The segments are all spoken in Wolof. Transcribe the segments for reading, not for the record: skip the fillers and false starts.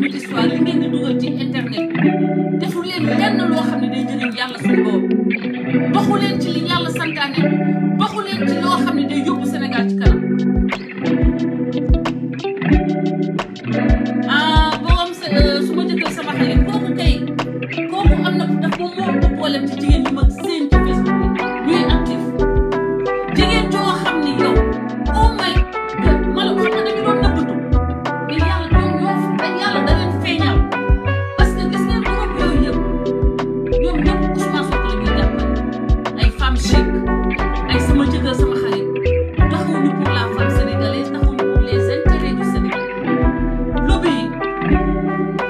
de l'histoire li ngeen di dugal ci internet defu leen lenn loo xam ne day jëriñ yàlla suñu borom doxu leen ci li yàlla santaane doxu leen ci loo xam ne day yóbbu Sénégal ci kanam borom su ma jëkkal sama xarit kooku am na daf moom moo ëpp problème ci jigéen ñi ma seen ci Facebook bi ñuy actif jigéen joo xam ni yow oh my god mala xam nga dañu doon nëbbatu mais yàlla yàlla da leen feeñal parce que gis ngeen groupe yooyu yëpp ñoom ñëpp Ousmane Sonko la ñuy jàppale ay femmes chic ay sama jëkkër sama xarit taxawuñu pour la femme sénégalaise taxawuñu pour les intérêts du Sénégal lobby yi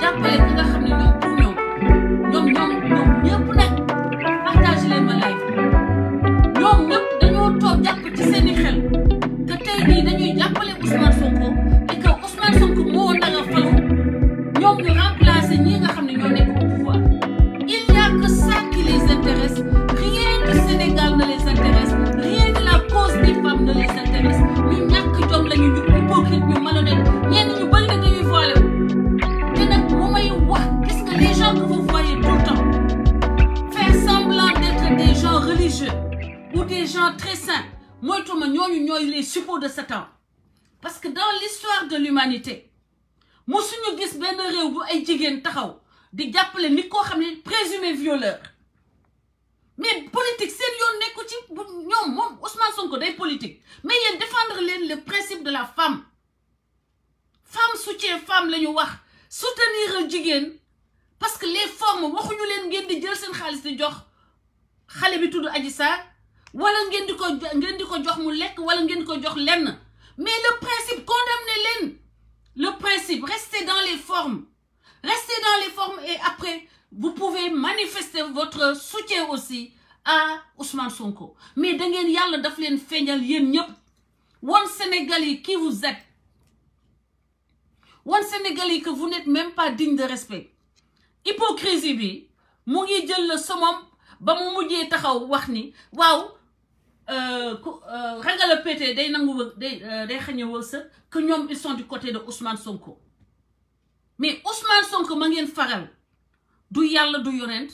jàppale ki nga xam ne ñoom pour ñoom ñëpp nag partagé leen ma live ñoom ñëpp dañoo toog jàpp ci seeni xel que tey jii dañuy jàppale Ousmane Sonko et que Ousmane Sonko moo nanga falu ñoom ñu remplacer ñi nga xam ne ñoo nekk au pouvoir il n'y a que ça qui les intéresse rien du Sénégal ne les intéresse rien de la cause des femmes ne les intéresse ñu ñàkk jom lañu ñu hypocrite ñu malhonnête ñenn ñu bëri na dañuy voilé te nag mu may wax gis nga les gens que vous voyez tout le temps faire semblant d'être des gens religieux ou des gens très saints moytuma ñooñu ñooy les suppôts de Satan parce que dans l'histoire de l'humanité mosuñu gis benn réew bu ay jigéen taxaw di jàppale nit koo xam ne présumé violeur mais politique seen yoon nekku ci ñoom moom Ousmane Sonko day politique mais yéen défendre leen le principe de la femme soutien femme la ñu wax soutenir jigéen parce que les formes waxuñu leen ngeen di jël seen xaalis di jox xale bi tudd Adji Sarr wala ngeen di ko jox mu lekk wala ngeen di ko jox lenn mais le principe condamnez leen le principe restez dans les formes et après vous pouvez manifester votre soutien aussi à Ousmane Sonko mais da ngeen yàlla daf leen feeñal yéen ñëpp wan Sénégalais qui vous êtes wan Sénégalais que vous n'êtes même pas digne de respect hypocrisie bi mu ngi jël le summum ba mu mujjee taxaw wax ni waaw ragal a pété day nangu day xañe wërsëg que ñoom ils sont du côté de Ousmane Sonko mais Ousmane Sonko ma ngeen faral du yàlla du yonent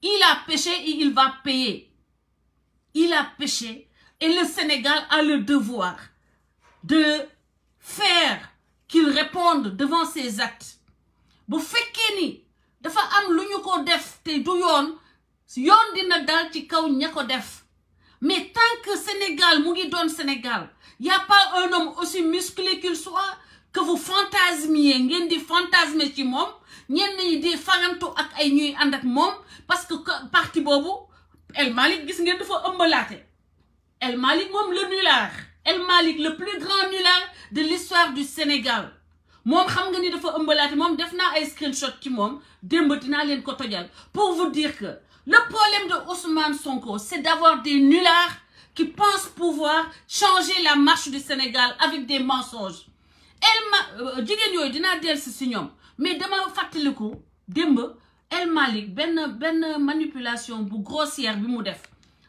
il a péché et il va payer il a péché et le Sénégal a le devoir de faire qu'il réponde devant ses actes bu fekkee ni dafa am lu ñu ko def te du yoon dina dal ci kaw ña ko def mais tant que Sénégal mu ngi doon Sénégal y a pas un homme aussi musclé qu'il soit que vous fantasmiez ngeen di fantasmer ci moom ñenn ñi di farantu ak ay ñuy ànd ak moom parce que parti boobu El Malick gis ngeen dafa ëmbalaate El Malick moom le nulard El Malick le plus grand nulard de l'histoire du Sénégal moom xam nga ni dafa ëmbalaate moom def naa ay screenshot ci moom démb dinaa leen ko tojal pour vous dire que le problème de Ousmane Sonko c'est d'avoir des nullards qui pensent pouvoir changer la marche du Sénégal avec des mensonges jigéen yooyu dinaa dellusi si ñoom mais dama fàttaliku démb El Malick benn manipulation bu grossière bi mu def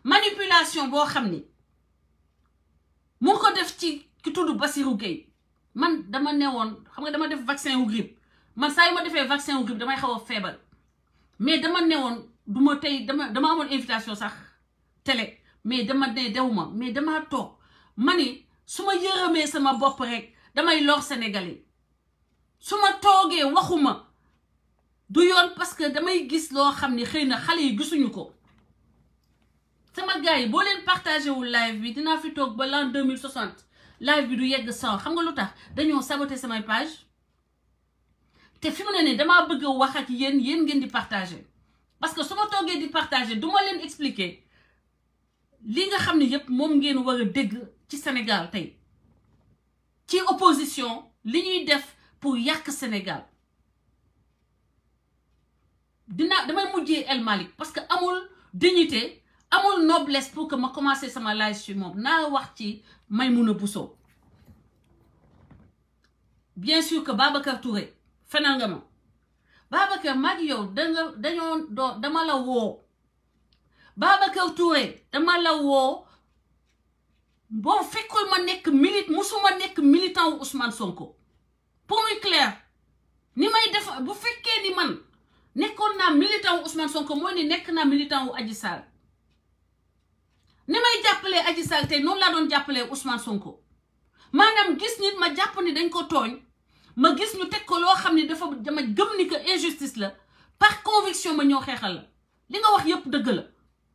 manipulation boo xam ni mu ko def ci ki tudd Bassirou Gueye man dama newoon xam nga dama def vaccin wu grippe man saa yu ma defee vaccin wu grippe damay xaw a feebar mais dama newoon du ma tey dama amoon invitation sax télé mais dama ne dewuma mais dama toog ma ni su ma yërëmee sama bopp rek damay lor Sénégalais su ma toogee waxuma du yoon parce que damay gis loo xam ni xëy na xale yi gisuñu ko sama gars yi boo leen partagé wul live bi dinaa fi toog ba l'an 2060 live bi du yegg 100 xam nga lu tax dañoo saboté samay page te fi mu ne nii damaa bëgg a wax ak yéen ngeen di partagé parce que su ma toogee di partagé du ma leen expliquer li nga xam ne yëpp moom ngeen war a dégg ci Sénégal tey ci opposition li ñuy def pour yàq Sénégal damay mujjee El Malick parce que amul dignité amul noblesse pour que ma commencer sama live ci moom naa wax ci Maïmouna Bousso bien sûr que Babacar Touré fenal nga ma Babacar mag yow dama la woo Babacar Touré dama la woo bon fekkul ma musuma nekk militant wu Ousmane Sonko pour muy clair ni may def bu fekkee ni man nekkoon naa militant wu Ousmane Sonko mooy ni nekk naa militant wu Adji Sarr ni may jàppalee Adji Sarr tey noonu laa doon jàppalee Ousmane Sonko maanaam gis nit ma jàpp ni dañ ko tooñ ma gis ñu teg ko loo xam ne dafa dama gëm ni que injustice la par conviction ma ñëw xeexal la li nga wax yépp dëgg la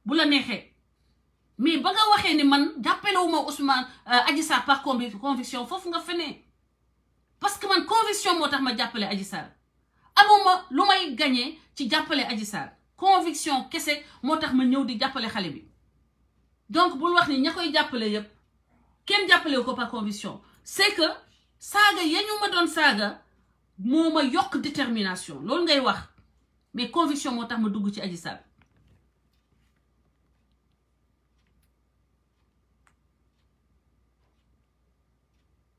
bu la neexee mais ba nga waxee ni man jàppalewuma Ousmane Adji Sarr par conviction foofu nga fenee parce que man conviction moo tax ma jàppale Adji Sarr amuma lu may gagné ci jàppale Adji Sarr conviction kese moo tax ma ñëw di jàppale xale bi donc bul wax ni ña koy jàppale yépp kenn jàppale ko par conviction c'est que saaga yañu ma doon saaga moo ma yokk détermination loolu ngay wax mais conviction moo tax ma dugg ci Adji Sarr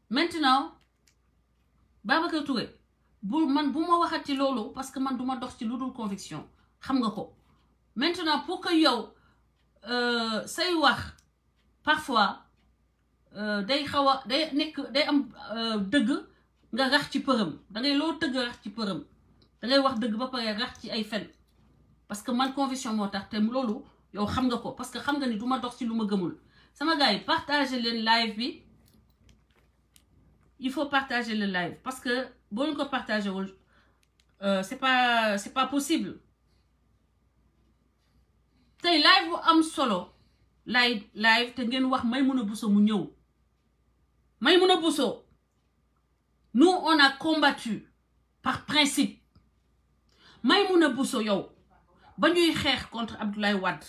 maintenant Babacar Touré bu man bu ma waxat ci loolu parce que man duma dox ci lu dul conviction xam nga ko maintenant pour que yow say wax parfois day xaw a day nekk day am dëgg nga rax ci përëm da ngay loo tëgg rax ci përëm da ngay wax dëgg ba pare rax ci ay fen parce que man conviction moo tax te loolu yow xam nga ko parce que xam nga ni duma dox ci lu ma gëmul sama gars yi partager leen live bi il faut partager le live parce que boo leen ko partager wul c'est pas possible tey live bu am solo live te ngeen wax Maïmouna Bousso mu ñëw Maïmouna Bousso nous on a combattu par principe Maïmouna Bousso yow ba ñuy xeex contre Abdoulaye Wade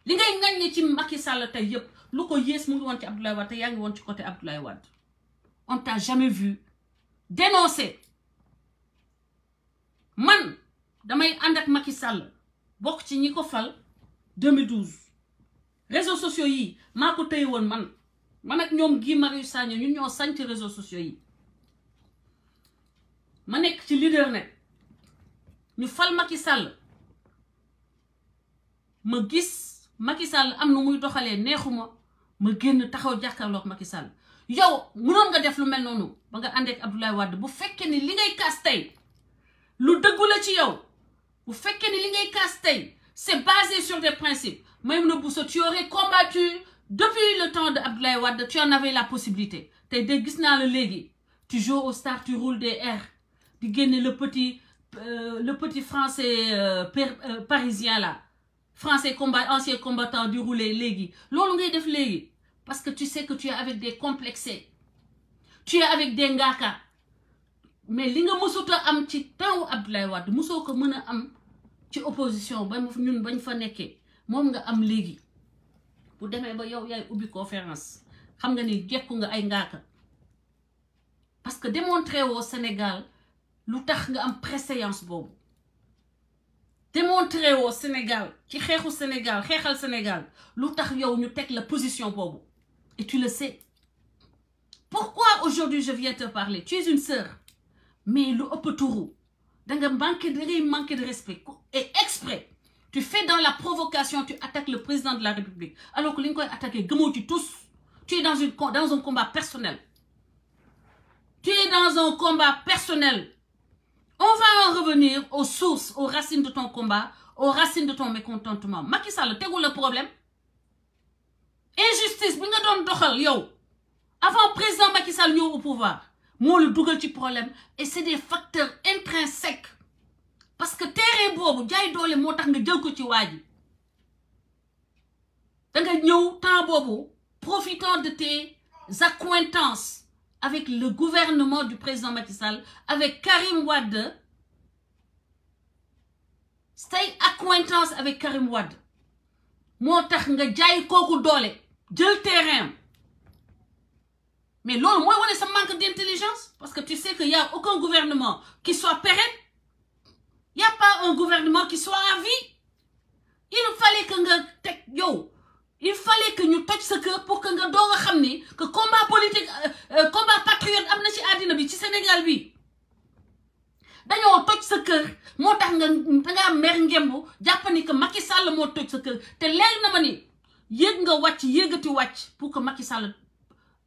li ngay ngañ ci Macky Sall tey yépp lu ko yées mu ngi woon ci Abdoulaye Wade te yaa ngi woon ci côté Abdoulaye Wade on t'a jamais vu dénoncer man damay ànd ak Macky Sall bokk ci ñi ko fal 2012 réseaux sociaux yi maa ko tëye woon man ak ñoom Guy Marius Sagna ñun ñoo sañ ci réseaux sociaux yi ma nekk ci leader net ñu fal Macky Sall ma gis Macky Sall am na muy doxalee neexuma ma génn taxaw jàkkaarloog Macky Sall yow mënoon nga def lu mel noonu ba nga ànd ak Abdoulaye Wade bu fekkee ni li ngay kaas tey lu dëggu la ci yow bu fekkee ni li ngay kaas tey c'est basé sur des principes Maïmouna Bousso tu aurais combattu depuis le temps de Abdoulaye Wade tu en avais la possibilité tey de gis naa la léegi tu joues au star tu roules des airs di génne le petit français parisien là français ancien combattant di rouler léegi loolu ngay def léegi parce que tu sais que tu es avec des complexés tu es avec des ngaaka mais li nga mësuta am ci temps Abdoulaye Wade mësoo ko mën a am ci opposition ba ñun bañ fa nekkee moom nga am léegi bu demee ba yow yaay ubbi conférence xam nga ni jekku nga ay ngaaka parce que démontrer au Sénégal lu tax nga am préséance boobu démontrer au Sénégal ci xeexu Sénégal xeexal Sénégal lu tax yow ñu teg la position boobu et tu le sais pourquoi aujourd'hui je viens te parler tu es une sœur mais lu ëpp turu dangay manquer de respect et exprès tu fais dans la provocation tu attaques le président de la République alors que li nga koy attaquer gëmoo ci tous tu es dans un combat personnel tu es dans un combat personnel on va en revenir aux sources aux racines de ton combat aux racines de ton mécontentement Macky Sall tegul le problème injustice bi nga doon doxal yow avant président Macky Sall ñëw au pouvoir moo la dugal ci problème et c'est des facteurs intrinsèques parce que terrain boobu jaay doole moo tax nga jël ko ci waa ji da nga ñëw temps boobu profitant de tes accointances avec le gouvernement du président Macky Sall avec Karim Wade say accointance avec Karim Wade moo tax nga jaay kooku doole jël terrain mais loolu mooy wane sa manque d'intelligence parce que tu sais que y a aucun gouvernement qui soit pérenne y a pas un gouvernement qui soit à vie il fallait que nga teg yow il fallait que ñu toj sa kër pour que nga doog a xam ni que combat politique combat patriote am na ci àddina bi ci Sénégal bi dañoo toj sa kër moo tax dangaa mer ngembu jàpp ni que Macky Sall moo toj sa kër te leer na ma ni yéeg nga wàcc yéegati wàcc pour que Macky Sall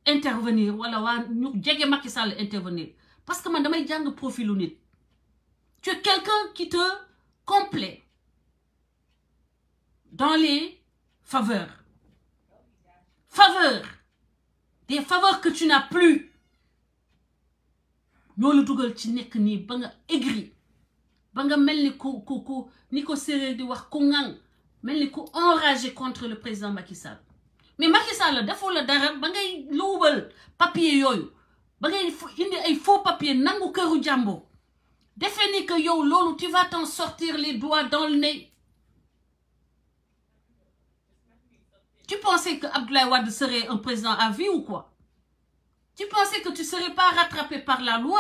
intervenir wala waa ñu jege Macky Sall intervenir parce que man damay jàng profilu nit Tu es quelqu'un qui te complaît dans les faveurs. Faveurs. Des faveurs que tu n'as plus. ñoo la dugal ci nekk nii ba nga aigri ba nga mel ni ku ni ko séeréer di wax ku ŋang mel ni ku enragé contre le président Macky Sall mais Macky Sall defoo la dara ba ngay luubal papier yooyu ba ngay indi ay faux papier nangu këru jàmbur defee ni que yow loolu tu vas t'en sortir les doigts dans le nez. Tu pensais que Abdoulaye Wade serait un président à vie ou quoi? Tu pensais que tu ne serais pas rattrapé par la loi?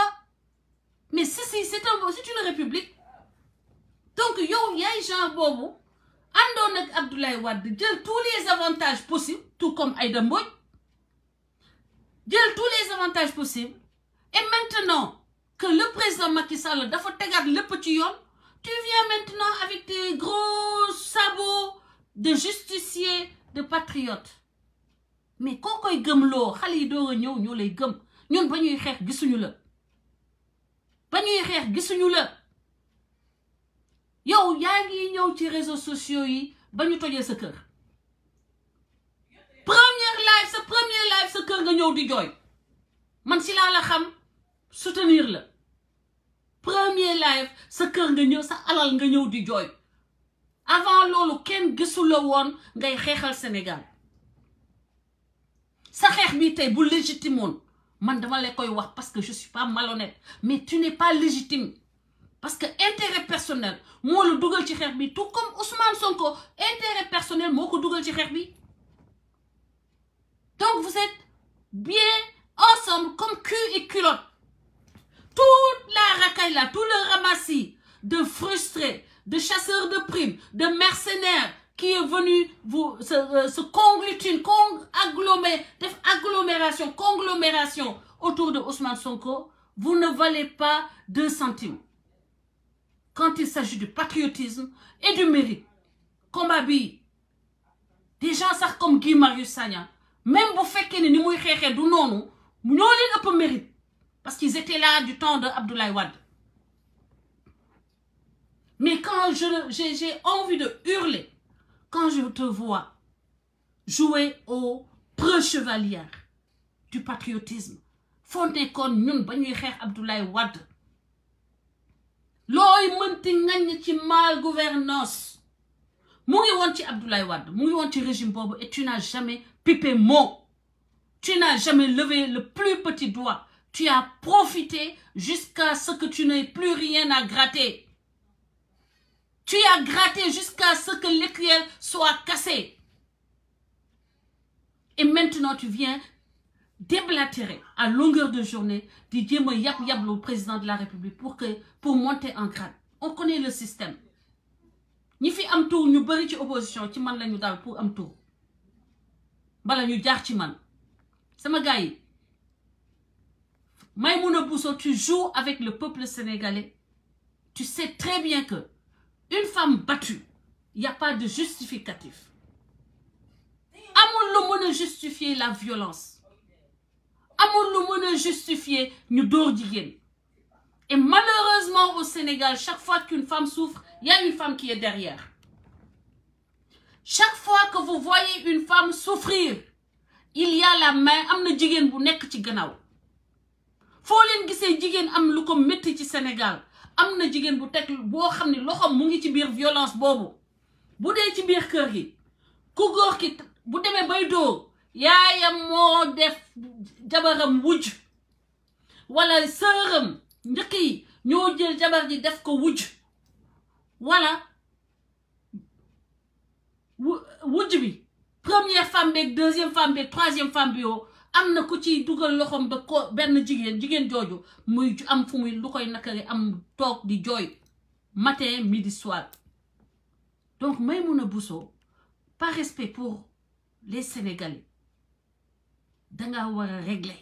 Mais c'est une république. Donc, yow yaay genre bobu àndoon ak Abdoulaye Wade jël tous les avantages possibles, tout comme Aïda Mbodj, jël tous les avantages possibles. Et maintenant que le président Macky Sall dafa tegaat lépp ci yoon, tu viens maintenant avec tes gros sabots de justicier, de patriote. Mais koo koy gëmloo xale yi doo ñëw ñoo lay gëm ñun ba ñuy xeex gisuñu la yow yaa ngi ñëw ci réseaux sociaux yi ba ñu tojee sa kër premier live sa kër nga ñëw di jooy man si laa la xam soutenir la premier live sa kër nga ñëw sa alal nga ñëw di jooy avant loolu kenn gisu la woon ngay xeexal Sénégal sa xeex bi tey bu légitime woon man dama la koy wax parce que je suis pas malhonnête mais tu n'es pas légitime parce que intérêt personnel moo la dugal ci xeex bi tout comme Ousmane Sonko intérêt personnel moo ko dugal ci xeex bi donc vous êtes bien ensemble comme cul et culotte toute la racaille là tout le ramassis de frustrés de chasseurs de primes de mercenaires qui est venu vous se conglutine, conglomération autour de Ousmane Sonko, vous ne valez pas 2 centimes. Quand il s'agit du patriotisme et du mérite, comme Abi, des gens ça comme Guy Marius Sagna, même vous faites que ni muy xexé du nonu, ñoo leen ëpp mérite parce qu'ils étaient là du temps de Abdoulaye Wade. Mais quand j'ai envie de hurler, quand je te vois jouer aux preux chevalières du patriotisme, fonte kon ñun ba ñuy xeex Abdoulaye Wade looy mënti ngañ ci mal gouvernance mu ngi woon ci Abdoulaye Wade mu ngi woon ci régime boobu et tu n'as jamais pipé mot, tu n'as jamais levé le plus petit doigt, tu as profité jusqu'à ce que tu n'aies plus rien à gratter. Tu as gratté jusqu'à ce que l'écuelle soit cassée. Et maintenant, tu viens déblatérer à longueur de journée, di jéem a yab le président de la République pour monter en grade. On connaît le système. Ñi fi am tour ñu bari ci opposition ci man lañu dal pour am tour. Bala ñu jaar ci man. Sama gars yi, Maïmouna Bousso, tu joues avec le peuple sénégalais. Tu sais très bien que une femme battue, il n'y a pas de justificatif. Amul lu mën a justifier la violence. Amul lu mën a justifier ñu dóor jigéen. Et malheureusement au Sénégal, chaque fois qu'une femme souffre, il y a une femme qui est derrière. Chaque fois que vous voyez une femme souffrir, il y a la main, am na jigéen bu nekk ci gannaaw. Foo leen gisee jigéen am lu ko metti ci Sénégal. Am na jigéen bu teg boo xam ne loxoom mu ngi ci biir violence boobu bu dee ci biir kër gi ku góor ki bu demee bay dóor yaayam moo def jabaram wujj wala sëram njëkk yi ñoo jël jabar ji def ko wujj wala wujj bi première femme beeg deuxième femme beeg troisième femme bi yoo am na ku ci dugal loxoom ba ko benn jigéen jooju muy am fu muy lu koy nakari am toog di jooy matin midi soir. Donc Maïmouna Bousso, par respect pour les Sénégalais, danga war a régler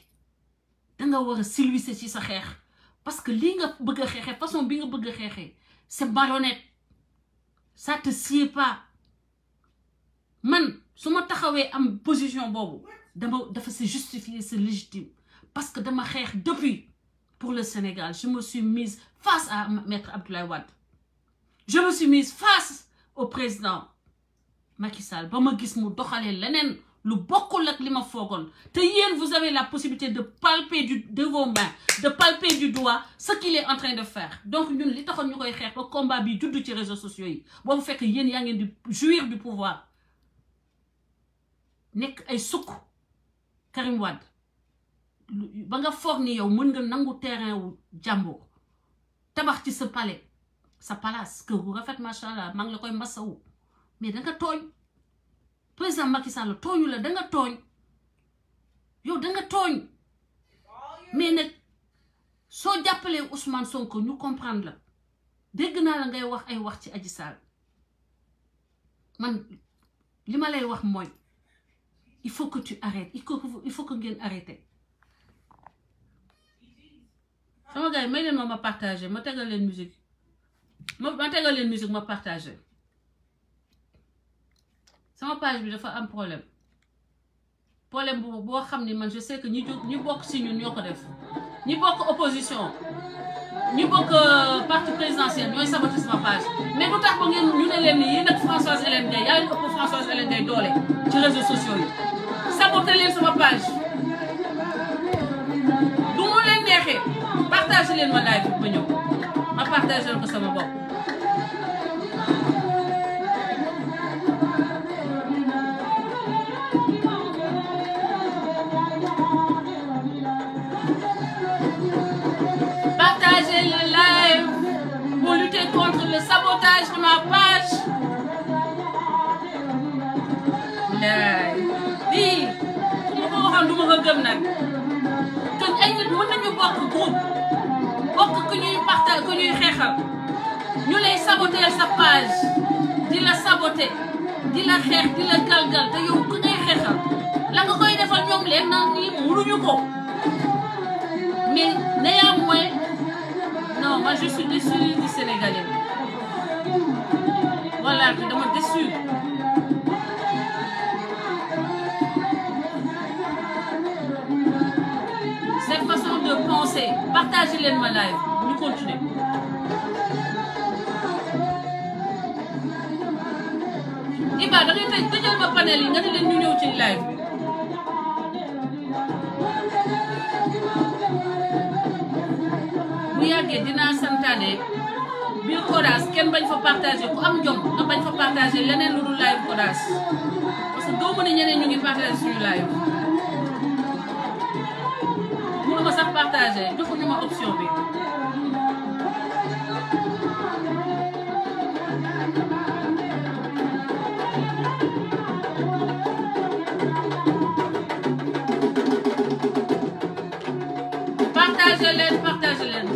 danga war a silwise ci sa xeex parce que li nga bëgg a xeexee façon bi nga bëgg a xeexee c'est malhonnête, ça te sied pas. Man su ma taxawee am position boobu dafa c'est justifié, c'est légitime parce que dama xeex depuis pour le Sénégal. Je me suis mise face à Maître Abdoulaye Wade. Je me suis mise face au président Macky Sall. Ba ma gis mu doxalee leneen lu bokkul ak li ma foogoon. Te yéen, vous avez la possibilité de palper de vos mains, de palper du doigt ce qu'il est en train de faire. Donc ñun li taxoon ñu koy xeex ba combat bi judd ci réseaux sociaux yi. Boobu fekk yéen yaa ngeen di jouir du pouvoir. Nekk ay sukk Karim Wade. Ba nga foog ni yow mën nga nangu terrain wu jàmbur. Tabax ci sa palais, sa palace, kër gu rafet macha allah maa ngi la koy masawu. Mais da nga tooñ. Président Macky Sall tooñu la da nga tooñ. Yow da nga tooñ. Mais nag soo jàppalee Ousmane Sonko ñu comprendre la. Dégg naa la ngay wax ay wax ci Adji Sarr. Man li ma lay wax mooy il faut que tu arrêtes. Il faut que ngeen arrêter. Sama gars yi may leen ma partager ma tegal leen musique. Ma tegal leen musique ma partager. Sama page bi dafa am problème. Problème boo xam ni man je sais que ñi bokk si ñun ñoo ko def. Ñi bokk opposition. Ñi bokk parti présidentiel ñooy saboté sama page. Mais lu tax ba ngeen ñu ne leen ni yéen ak Françoise Hélène Gaye yaa leen ëpp Françoise Hélène Gaye doole ci réseaux sociaux yi. Saboté leen sama page. Du mu leen neexee partagé leen ma live ba ñëw ma partagé ko sama bopp. Partagez le live pour lutter contre le sabotage de ma page. Lii ku ma ko waxoon du ma ko gëm nag. te ay nit mën nañu bokk groupe bokk ku ñuy partage ku ñuy xeexal ñu lay saboter sa page di la saboter di la xeex di la galgal te yow ku ngay xeexal la nga koy defal ñoom leen naan nii mënuñu ko. Mais néanmoins non moi je suis déçue du Sénégalais voilà dama déçue. Cette façon de penser partagez leen ma live ñu continuer. Iba da ngay tëjal ma panel yi nga ne leen ñu ñëw ci live bi. Bu yàggee dinaa santaane biir Kodas kenn bañ fa partager ku am jom nga bañ fa partager leneen lu dul live Kodas parce que doo mën a ñeneen ñu ngi partager suñu live. Mënuma sax partager joxuñu ma option bi. Partagez leen.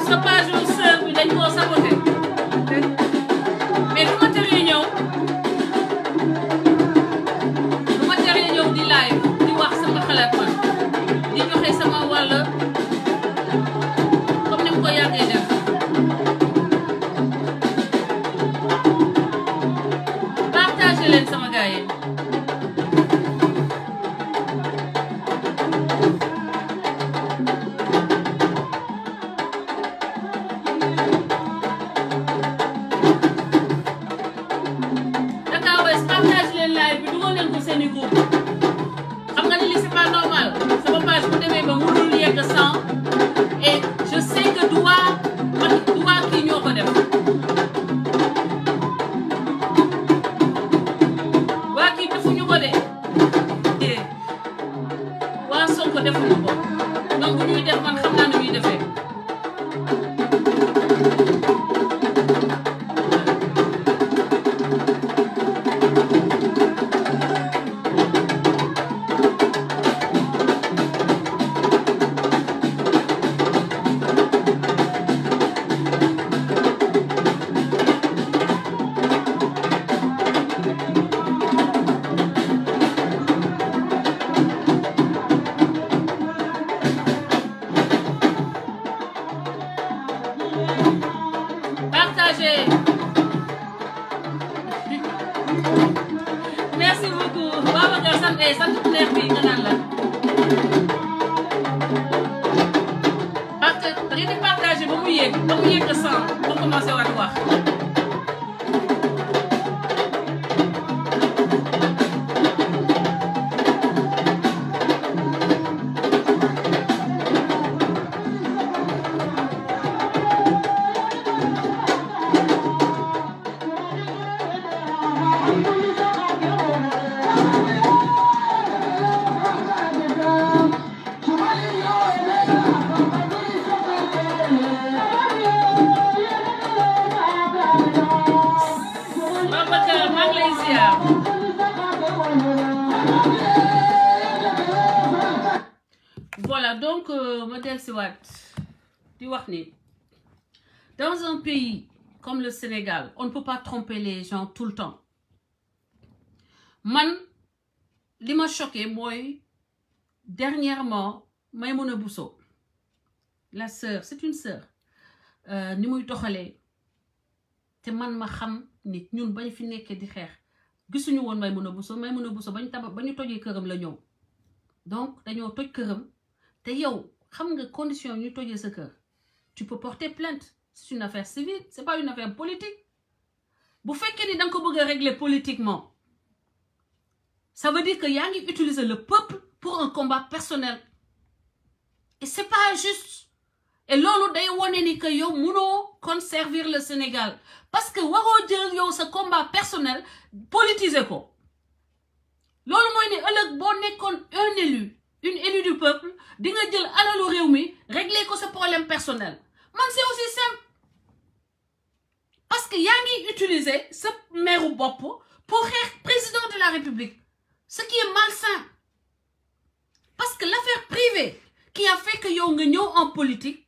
Sa page yu sœur bi dañ koo saboté mais du ma teree ñëw di live di wax sama xalaat man di joxe sama wàll comme ni mu ko yàggee def. Partagez leen sama gars yi. Xam nga ni lii c'est pas normal sama page bu demee ba mënul yegg 100 et je sais que duwaa kii ñoo ko def waa kii defuñu ko de waa Sonko defuñu ko donc bu ñuy def man xam naa nu ñuy defee. fii nga naan la parce que da ngeen di partagé ba mu yéeg a 100 ba commencé waat wax. Voilà, donc, modèle Siwat, dans un pays comme le Sénégal, on ne peut pas tromper les gens tout le temps. Man, li m'a choqué, moi, dernièrement, Maïmouna Bousso, la sœur, c'est une sœur, ni muy doxalee te man ma xam nit ñun bañ fi nekkee di xeex gisuñu woon Maïmouna Bousso bañu tojee këram la ñëw donc dañoo toj këram te yow xam nga condition ñu tojee sa kër tu peux porter plainte c'est une affaire civile c'est pas une affaire politique bu fekkee ni da nga ko bëgg a régler politiquement ça veut dire que yaa ngi utiliser le peuple pour un combat personnel et c'est pas juste et loolu day wone ni que yow mënoo kon servir le Sénégal parce que waroo jël yow sa combat personnel politiser ko loolu mooy ni ëllëg boo nekkoon une élue du peuple di nga jël alalu réew mi régler ko sa problème personnel man c'est aussi simple parce que yaa ngi utiliser sa meeru bopp pour xeex président de la République ce qui est malsain parce que l'affaire privée qui a fait que yow nga ñëw en politique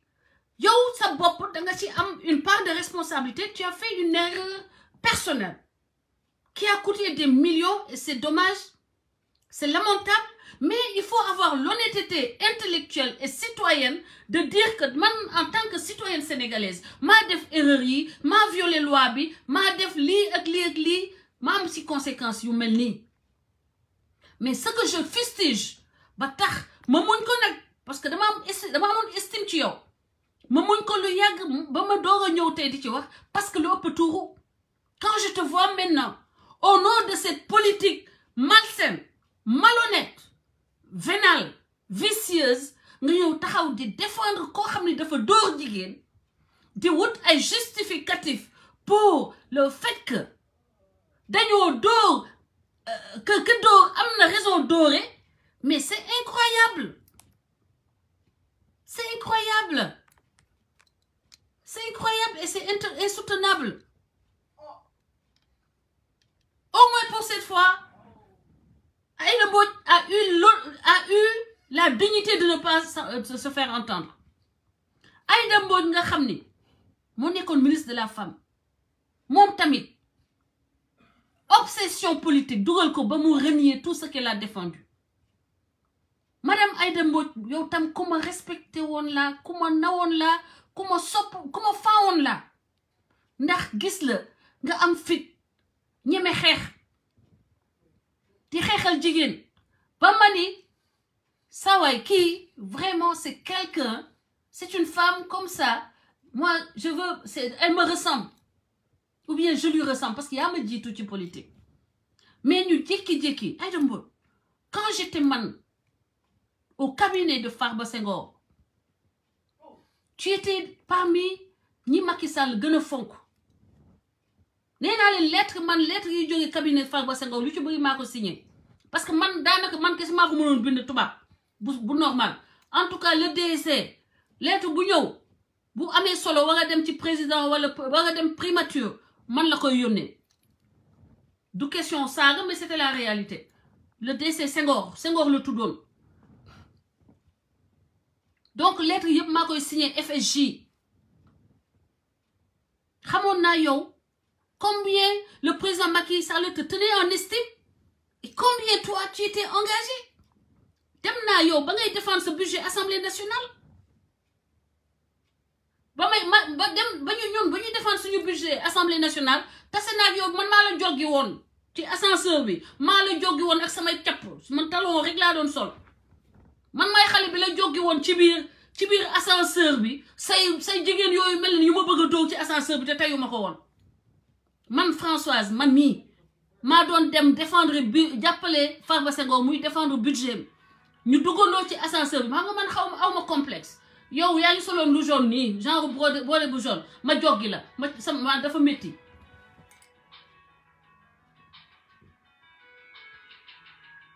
yow sa bopp da nga ci am une part de responsabilité tu as fait une erreur personnelle qui a coûté des millions et c'est dommage c'est lamentable mais il faut avoir l'honnêteté intellectuelle et citoyenne de dire que man en tant que citoyenne sénégalaise maa def erreur yi maa violé loi bi maa def lii ak lii ak lii maa am ci conséquences yu mel nii mais ce que je fustige ba tax ma muñ ko nag parce que dama amoon estime ci yow ma muñ ko lu yàgg ba ma doog a ñëw tey di ci wax parce que lu ëpp tuuru quand je te vois maintenant au nom de cette politique malsaine malhonnête vénale vicieuse nga ñëw taxaw di défendre koo xam ne dafa dóor jigéen di wut ay justificatif pour le fait que dañoo dóor que dóor am na raison dóore mais c'est incroyable et c'est insoutenable au moins pour cette fois Aïda Mbodj a eu la dignité de ne pas se faire entendre Aïda Mbodj nga xam ni moo nekkoon ministre de la femme moom tamit obsession politique dugal ko ba mu renier tout ce qu'elle a défendu madame Aïda Mbodj yow tam ku ma respecté woon la ku ma nawoon la ku ma sopp ku ma faawoon la ndax gis la nga am fit ñeme xeex di xeexal jigéen ba ma ni sawaay kii vraiment c'est quelqu'un c'est une femme comme ça moi je veux elle me ressemble ou bien je lui ressemble parce que yaa ma jiitu ci politique mais ñu jékki-jékki Aïda Mbodj quand j'étais man au cabinet de Farba Senghor tu étais parmi ñi Macky Sall gën a fonk nee naa leen lettre yi jógee cabinet Farba Senghor lu ci bëri maa ko signé parce que man daanaka man kese maa ko mënoon bind tubaab bu normal en tout cas le DSC lettre bu ñëw bu amee solo war a dem ci président wala war a dem primature man la koy yónnee du question saaga mais c'était la réalité le DSC Senghor la tuddoon donc lettre yëpp maa koy signé FSJ xamoon naa yow combien le président Macky Sall te tenait en estime et combien toi tu étais engagé dem naa yow ba ngay défendre ce budget Assemblée nationale ba ñuy défendre suñu budget Assemblée nationale tase naa yow man maa la joggi woon ci ascenseur bi maa la joggi woon ak samay capp man talon rek laa doon sol man may xale bi la joggi woon ci biir ascenseur bi say jigéen yooyu mel ni yu ma bëgg a toog ci ascenseur bi te teyu ma ko woon man Françoise man mii maa doon dem défendre bi jàppale Farba Senghor muy défendre budget ñu duggandoo ci ascenseur bi maa nga man aw ma complexe yow yaa ngi soloon lu jaune nii genre boole bu jaune ma joggi la ma dafa métti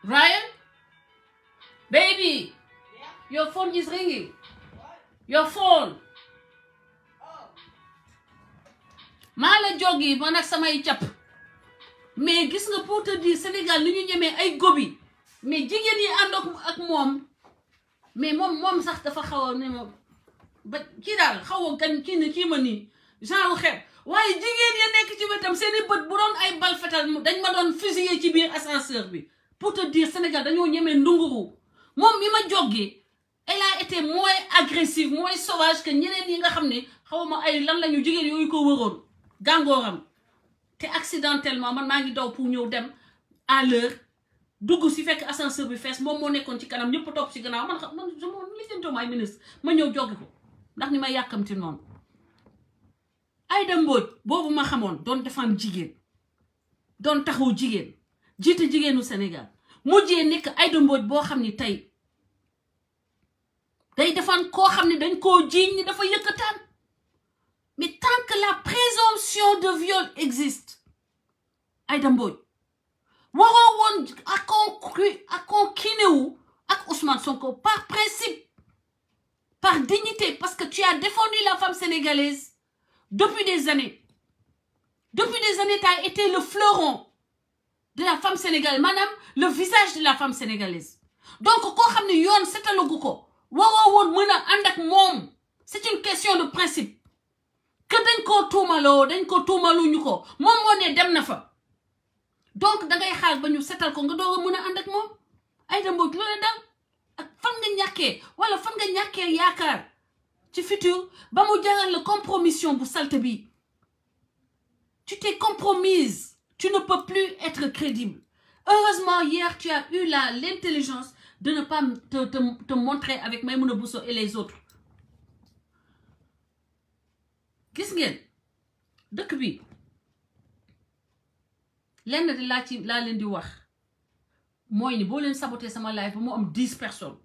Ryan baby your phone is ringing your phone maa la joggi man ak samay capp mais gis nga pour te dire Sénégal ni ñu ñemee ay gobi mais jigéen yi ànd ak moom mais moom sax dafa xaw a ne ma ba kii daal xaw a gañ kii ma nii genre xeeb waaye jigéen ya nekk ci wetam seeni bët bu doon ay bal fetal dañ ma doon fusiller ci biir ascenseur bi pour te dire Sénégal dañoo ñemee ndunguru moom mi ma joggee elle a été moins agressive moins sauvage que ñeneen yi nga xam ne xaw ma ay lan lañu jigéen yooyu ko wëroon gàngooram te accidentellement man maa ngi daw pour ñëw dem à l'heure dugg si fekk ascenseur bi fees moom moo nekkoon ci kanam ñëpp topp ci gannaaw man li jëntoo ay ministre ma ñëw joggi ko ndax ni may yàkkamti noonu Aïda Mbodj boobu ma xamoon doon défendre jigéen doon taxaw jigéen jiite jigéenu Sénégal mujjee nekk Aïda Mbodj boo xam ni tey day défendre koo xam ne dañ koo jiiñ ni dafa yëkkataan mais tant que la présomption de viol existe Aïda Mbodj waroo woon ak kinewu ak Ousmane Sonko par principe par dignité parce que tu as défendu la femme sénégalaise depuis des années tu as été le fleuron de la femme sénégalaise maanaam le visage de la femme sénégalaise donc koo xam ne yoon setalagu ko waroo woon mën a ànd ak moom c'est une question de principe que dañ koo tuumaluñu ko moom moo ne dem na fa donc dangay xaar ba ñu setal ko nga doog a mën a ànd ak moom Aïda Mbodj loola dal ak fan nga ñàkkee yaakaar ci futur ba mu jaral la compromission bu salte bi tu t'es compromise tu ne peux plus être crédible heureusement hier tu as eu l'intelligence de ne pas te montrer avec Maïmouna Bousso et les autres gis ngeen dëkk bi lenn di laa leen di wax mooy ni boo leen saboté sama live ba mu am 10 personnes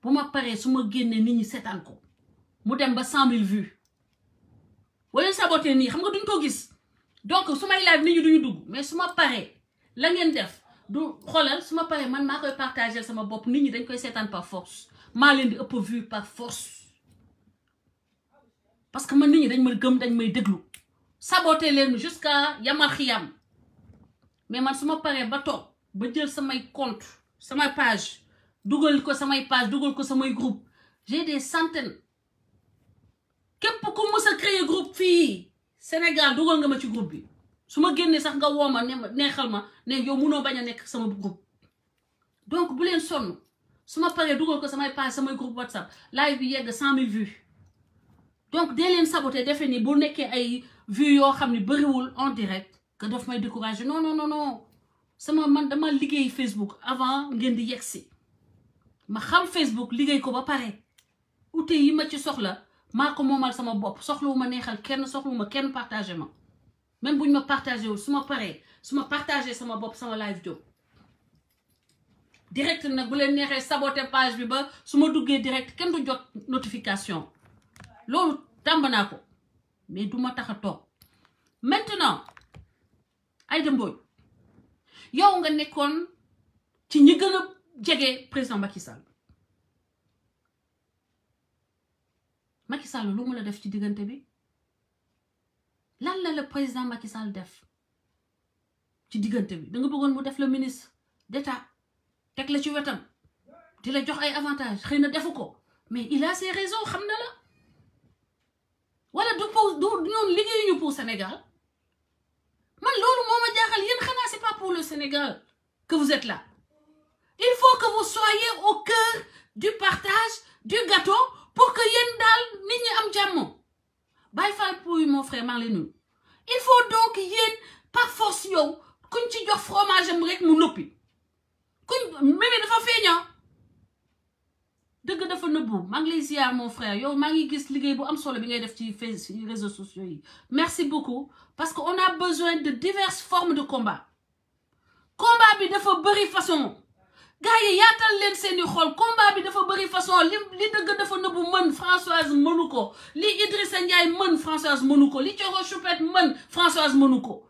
bu ma paree su ma génnee nit ñi seetaan ko mu dem ba 100 000 vues boo leen saboté nii xam nga duñ ko gis donc su may live nit ñi duñu dugg mais su ma paree la ngeen def du xoolal su ma paree man maa koy partager sama bopp nit ñi dañ koy seetaan par force maa leen di ëpp vue par force parce que man nit ñi dañ ma gëm dañ may déglu saboté leen jusqu'à yamal xiyam mais man su ma paree ba toog ba jël samay compte samay page dugal ko samay groupe j'ai des centaines képp ku mës a créer groupe fii Sénégal dugal nga ma ci groupe bi su ma génnee sax nga wooma neexal ma ne yow munoo bañ a nekk sama groupe donc bu leen sonn su ma paree dugal ko samay page samay groupe WhatsApp live bi yegg 100 000 vues donc dee leen saboté defe ni bu nekkee ay vues yoo xam ne bëriwul en direct que daf may décourager non man dama liggéey Facebook avant ngeen di yegsi ma xam Facebook liggéey ko ba pare outil yi ma ci soxla maa ko moomal sama bopp soxlawu ma neexal kenn soxlawu ma kenn partagé ma même buñ ma partagé wul su ma partagé sama bopp sama live job direct nag bu leen neexee saboté page bi ba su ma duggee direct kenn du jot notification loolu tàmb naa ko mais du ma tax a toog maintenant Aïda Mbodj yow nga nekkoon ci ñi gën a jege président Macky Sall lu mu la def ci diggante bi lan la le président Macky Sall def ci diggante bi da nga bëggoon mu def le ministre d'État teg la ci wetam di la jox ay avantages xëy na defu ko mais il a ses raisons xam na la wala du ñoom liggéeyuñu pour Sénégal man loolu moo ma jaaxal yéen xanaa c'est pas pour le Sénégal que vous êtes là il faut que vous soyez au cœur du partage du gâteau pour que yéen daal nit ñi am jàmm Baye Fall Pouy mon frère maa ngi lay nuyu il faut donc yéen par force yow kuñ ci jox fromage am rek mu noppi kuñ Mimi dafa feeña dëgg dafa nëbbu maa ngi lay ziar mon frère yow maa ngi gis liggéey bu am solo bi ngay def ci réseaux sociaux yi merci beaucoup parce que on a besoin de diverses formes de combat bi dafa bëri façon gars yi yaatal leen seeni xol combat bi dafa bëri façon li dëgg dafa nëbbu mën Françoise mënu ko li Idrissa Ndiaye mën Françoise mënu ko li Thioro Choupette mën Françoise mënu ko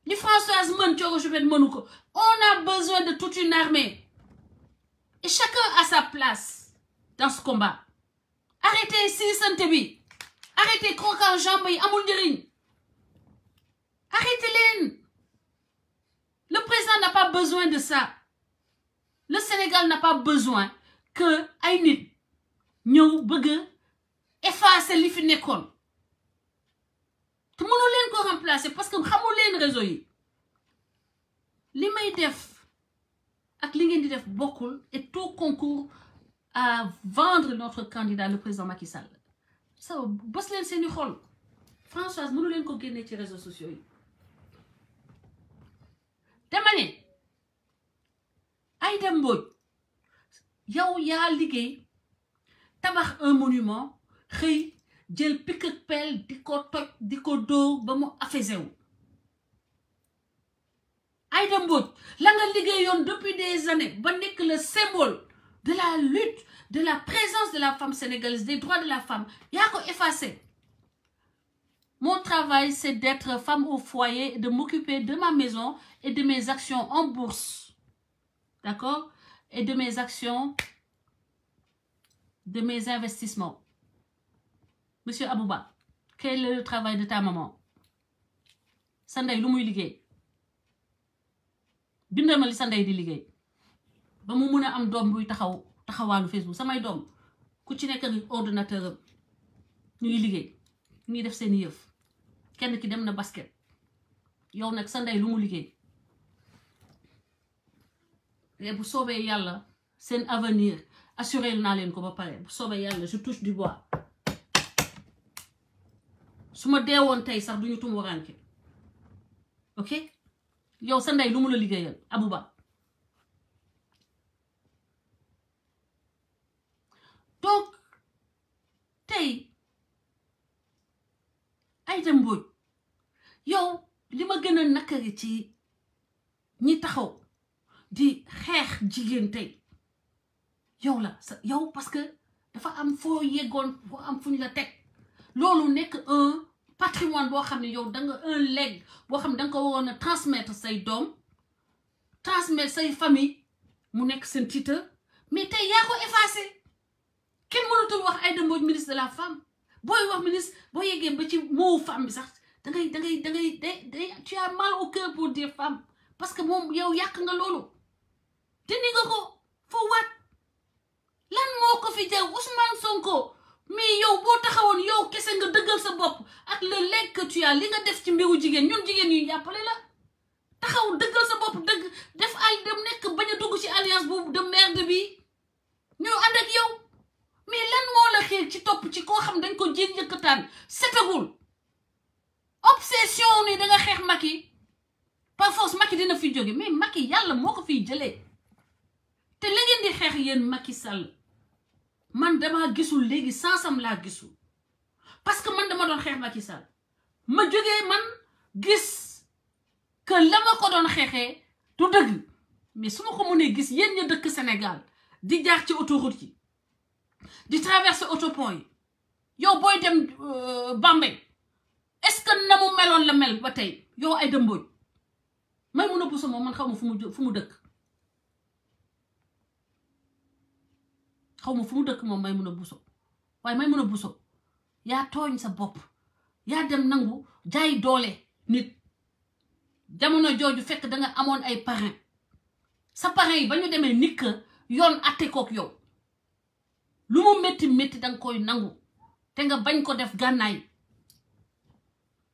li Françoise mën Thioro Choupette mënu ko on a besoin de toute une armée et chacun a sa place dans ce combat arrêtez siisante bi arrêtez croquant jambe yi amul njëriñ arrêtez leen le président n'a pas besoin de ça le Sénégal n'a pas besoin que ay nit ñëw bëgg effacer li fi nekkoon te mënu leen ko remplacer parce que xamul leen réseau yi li may def ak li ngeen di def bokkul et tout concourt à vendre notre candidat le président Macky Sall so bës leen seeni xol Françoise mënu leen ko génnee ci réseaux sociaux yi dama ne Aïda Mbodj yow yaa liggéey tabax un monument xëy jël pic ak pelle di ko toj di ko dóor ba mu affaissé wu Aïda Mbodj la nga liggéeyoon depuis des années ba nekk le symbole de la lutte de la présence de la femme sénégalaise des droits de la femme yaa ko effacé mon travail c'est d'être femme au foyer et de m'occuper de ma maison et de mes actions en bourse d'accord et de mes actions de mes investissements monsieur Abouba quel est le travail de ta maman sa ndey lu muy liggéey bindal ma li sa ndey di liggéey ba mu mun a am doom buy taxawaalu Facebook samay doom ku ci nekk ak ordinateur am ñu ngi liggéey ñu ngi def seeni yëf kenn ki dem na basket yow nag sa ndey lu mu liggéey et bu soobee yàlla seen avenir assuré naa leen ko ba pare bu soobee yàlla je touche du bois su ma deewoon tey sax duñu tum waranke ok yow sa ndey lu mu la liggéeyal Abouba donc tey Aïda Mbodj yow li ma gën a nakari ci ñi taxaw di xeex jigéen tey yow la yow parce que dafa am foo yeggoon foo am fu ñu la teg loolu nekk un patrimoine boo xam ne yow da nga un legs boo xam ne da nga ko waroon a transmettre say doom transmettre say famille mu nekk seen titre mais tey yaa ko effacé kenn mënatul wax Aïda Mbodj ministre de la femme booy wax ministre boo yeggee ba ci moo femme bi sax da ngay tu as mal au cœur pour dire femme parce que moom yow yàq nga loolu dindi nga ko foo waat lan moo ko fi jar Ousmane Sonko mais yow boo taxawoon yow kese nga dëggal sa bopp ak le legs que tu as li nga def ci mbiru jigéen ñun jigéen ñuy jàppale la taxaw dëggal sa bopp dëgg def ay dem nekk bañ a dugg ci alliance boobu de merde bi ñu ànd ak yow mais lan moo la xiir ci topp ci koo xam dañ ko jéem yëkkataan setagul obsession ni da nga xeex Macky par force Macky dina fi jóge mais Macky yàlla moo ko fiy jëlee te la ngeen di xeex yéen Macky Sall man dama gisul léegi sansam laa gisul parce que man dama doon xeex Macky Sall ma jógee man gis que la ma ko doon xeexee du dëgg mais su ma ko mënee gis yéen ña dëkk Sénégal di jaar ci autoroute yi di traverser autopont yi yow booy dem Bambey est-ce que na mu meloon la mel ba tey yow Aïda Mbodj may mun a buso moom man xaw ma fu mu dëkk xaw ma fu mu dëkk moom may mun a buso waaye may mun a buso yaa tooñ sa bopp yaa dem nangu jaay doole nit jamono jooju fekk da nga amoon ay parrain sa parrain yi ba ñu demee nit ka yoon atte kook yow lu mu métti métti danga koy nangu te nga bañ ko def gànnaay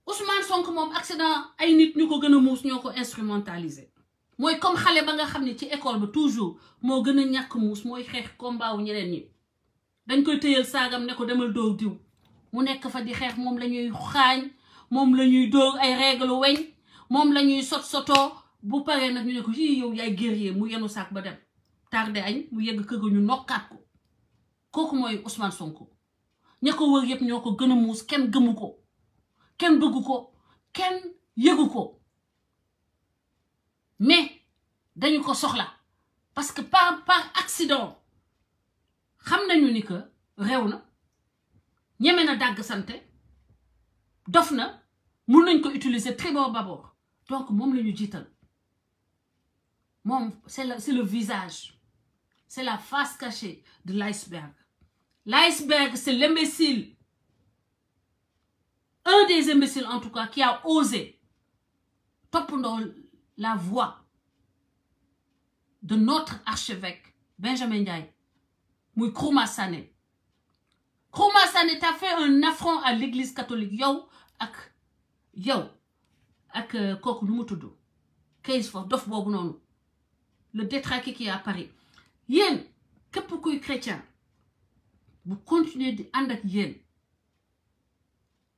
Ousmane Sonko moom accident ay nit ñu ko gën a muus ñoo ko instrumentalisé mooy comme xale ba nga xam ne ci école ba toujours moo gën a ñàkk muus mooy xeex combat wu ñeneen ñi dañ koy tëyal saagam ne ko demal dóor diw mu nekk fa di xeex moom la ñuy xaañ moom la ñuy dóor ay règle weñ moom la ñuy sotoo bu paree nag ñu ne ko yii yow yaay guerrier mu yenu saak ba dem tardé añ mu yegg kër ga ñu nokkaat ko kooku mooy Ousmane Sonko ña ko wër yëpp ñoo ko gën a muus kenn gëmu ko kenn bëggu ko kenn yëgu ko mais dañu ko soxla parce que par accident xam nañu ni que réew na ñeme na dàgg sante dof na mun nañ ko utiliser tribord babord donc moom la ñu jiital moom c'est le visage c'est la face cachée de l'iceberg. L'iceberg, c'est l'imbécile, un des imbéciles en tout cas, qui a osé topandoo la voix de notre archevêque Benjamin Ndiaye muy Nkrumah Sané. Nkrumah Sané t'a fait un affront à l'église catholique yow ak kooku nu mu tudd case for dof boobu noonu le détraqué qui est à Paris yéen képp kuy chrétien bu continuer di ànd ak yéen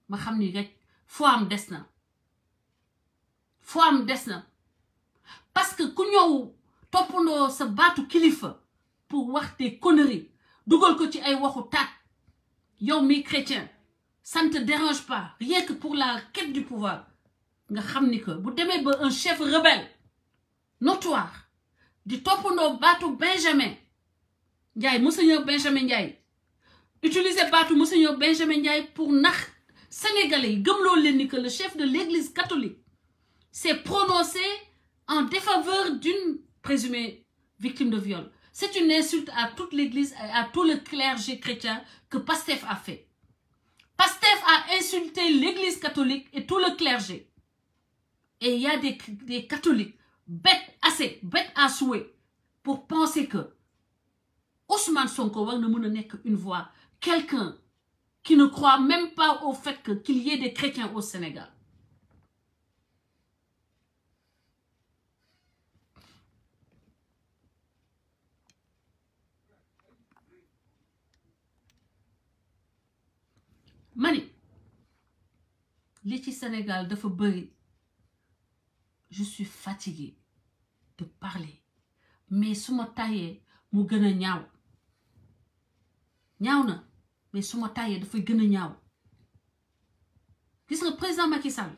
ma xam ni rek foo am des na parce que ku ñëw toppandoo sa baatu kilifa pour wax des conneries dugal ko ci ay waxu taat yow mi chrétien ça ne te dérange pas rien que pour la quête du pouvoir nga xam ni que bu demee ba un chef rebelle notoire di toppandoo baatu Benjamin Ndiaye Monseigneur Benjamin Ndiaye utiliser baatu Monseigneur Benjamin Ndiaye pour nax sénégalais yi gëmloo leen ni que le chef de l'église catholique s'est prononcé en défaveur d'une présumée victime de viol. C'est une insulte à toute l'église et à tout le clergé chrétien que Pastef a fait. Pastef a insulté l'église catholique et tout le clergé. Et il y a des catholiques bêtes à souhait pour penser que Ousmane Sonko war na mën a nekk une voix, quelqu'un qui ne croit même pas au fait qu'il y ait des chrétiens au Sénégal. Mani li ci Sénégal dafa bëri. Je suis fatiguée de parler mais su ma tàyyee mu gën a ñaaw na mais su ma tàyyee dafay gën a ñaaw gis nga président Macky Sall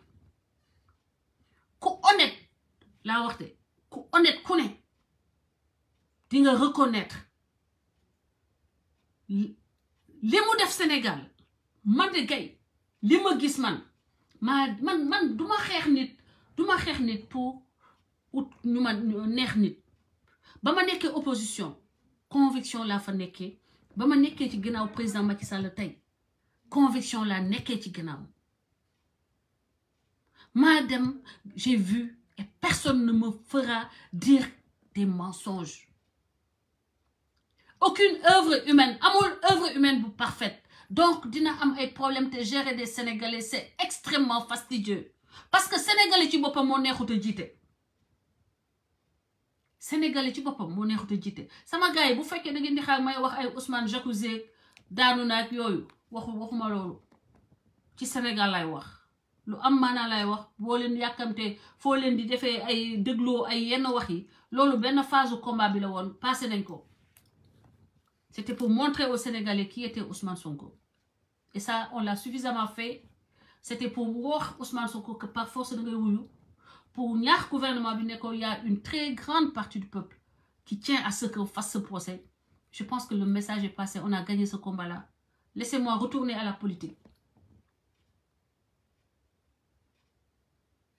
ku honnête laa wax de ku honnête ku ne di nga reconnaître li mu def Sénégal man de gay li ma gis man duma xeex nit pour ut ñu ma neex nit ba ma nekkee opposition conviction laa fa nekkee ba ma nekkee ci ginnaaw président Macky Sall tey conviction laa nekkee ci ginnaaw madame j'ai vu et personne ne me fera dire des mensonges aucune œuvre humaine amul œuvre humaine bu parfaite donc dina am ay problème te gérer des Sénégalais c'est extrêmement fastidieux parce que Sénégalais ci boppam moo neexut a jiite Sénégalais ci boppam moo neexut a jiite sama gars yi bu fekkee da ngeen di xaar may wax ay Ousmane Jacuzzi daanu naag yooyu waxuma loolu ci Sénégal lay wax lu am maanaa lay wax boo leen yàkkamte foo leen di defee ay dégloo ay yenn wax yi loolu benn phase u combat bi la woon passé nañ ko c'était pour montrer aux Sénégalais qui était Ousmane Sonko et ça on l'a suffisamment fait. C'était pour wax Ousmane Sonko que par force da ngay wuyu pour ñaax gouvernement bi ne ko y a une très grande partie du peuple qui tient à ce qu'on fasse ce procès. Je pense que le message est passé, on a gagné ce combat-là. Laissez-moi retourner à la politique.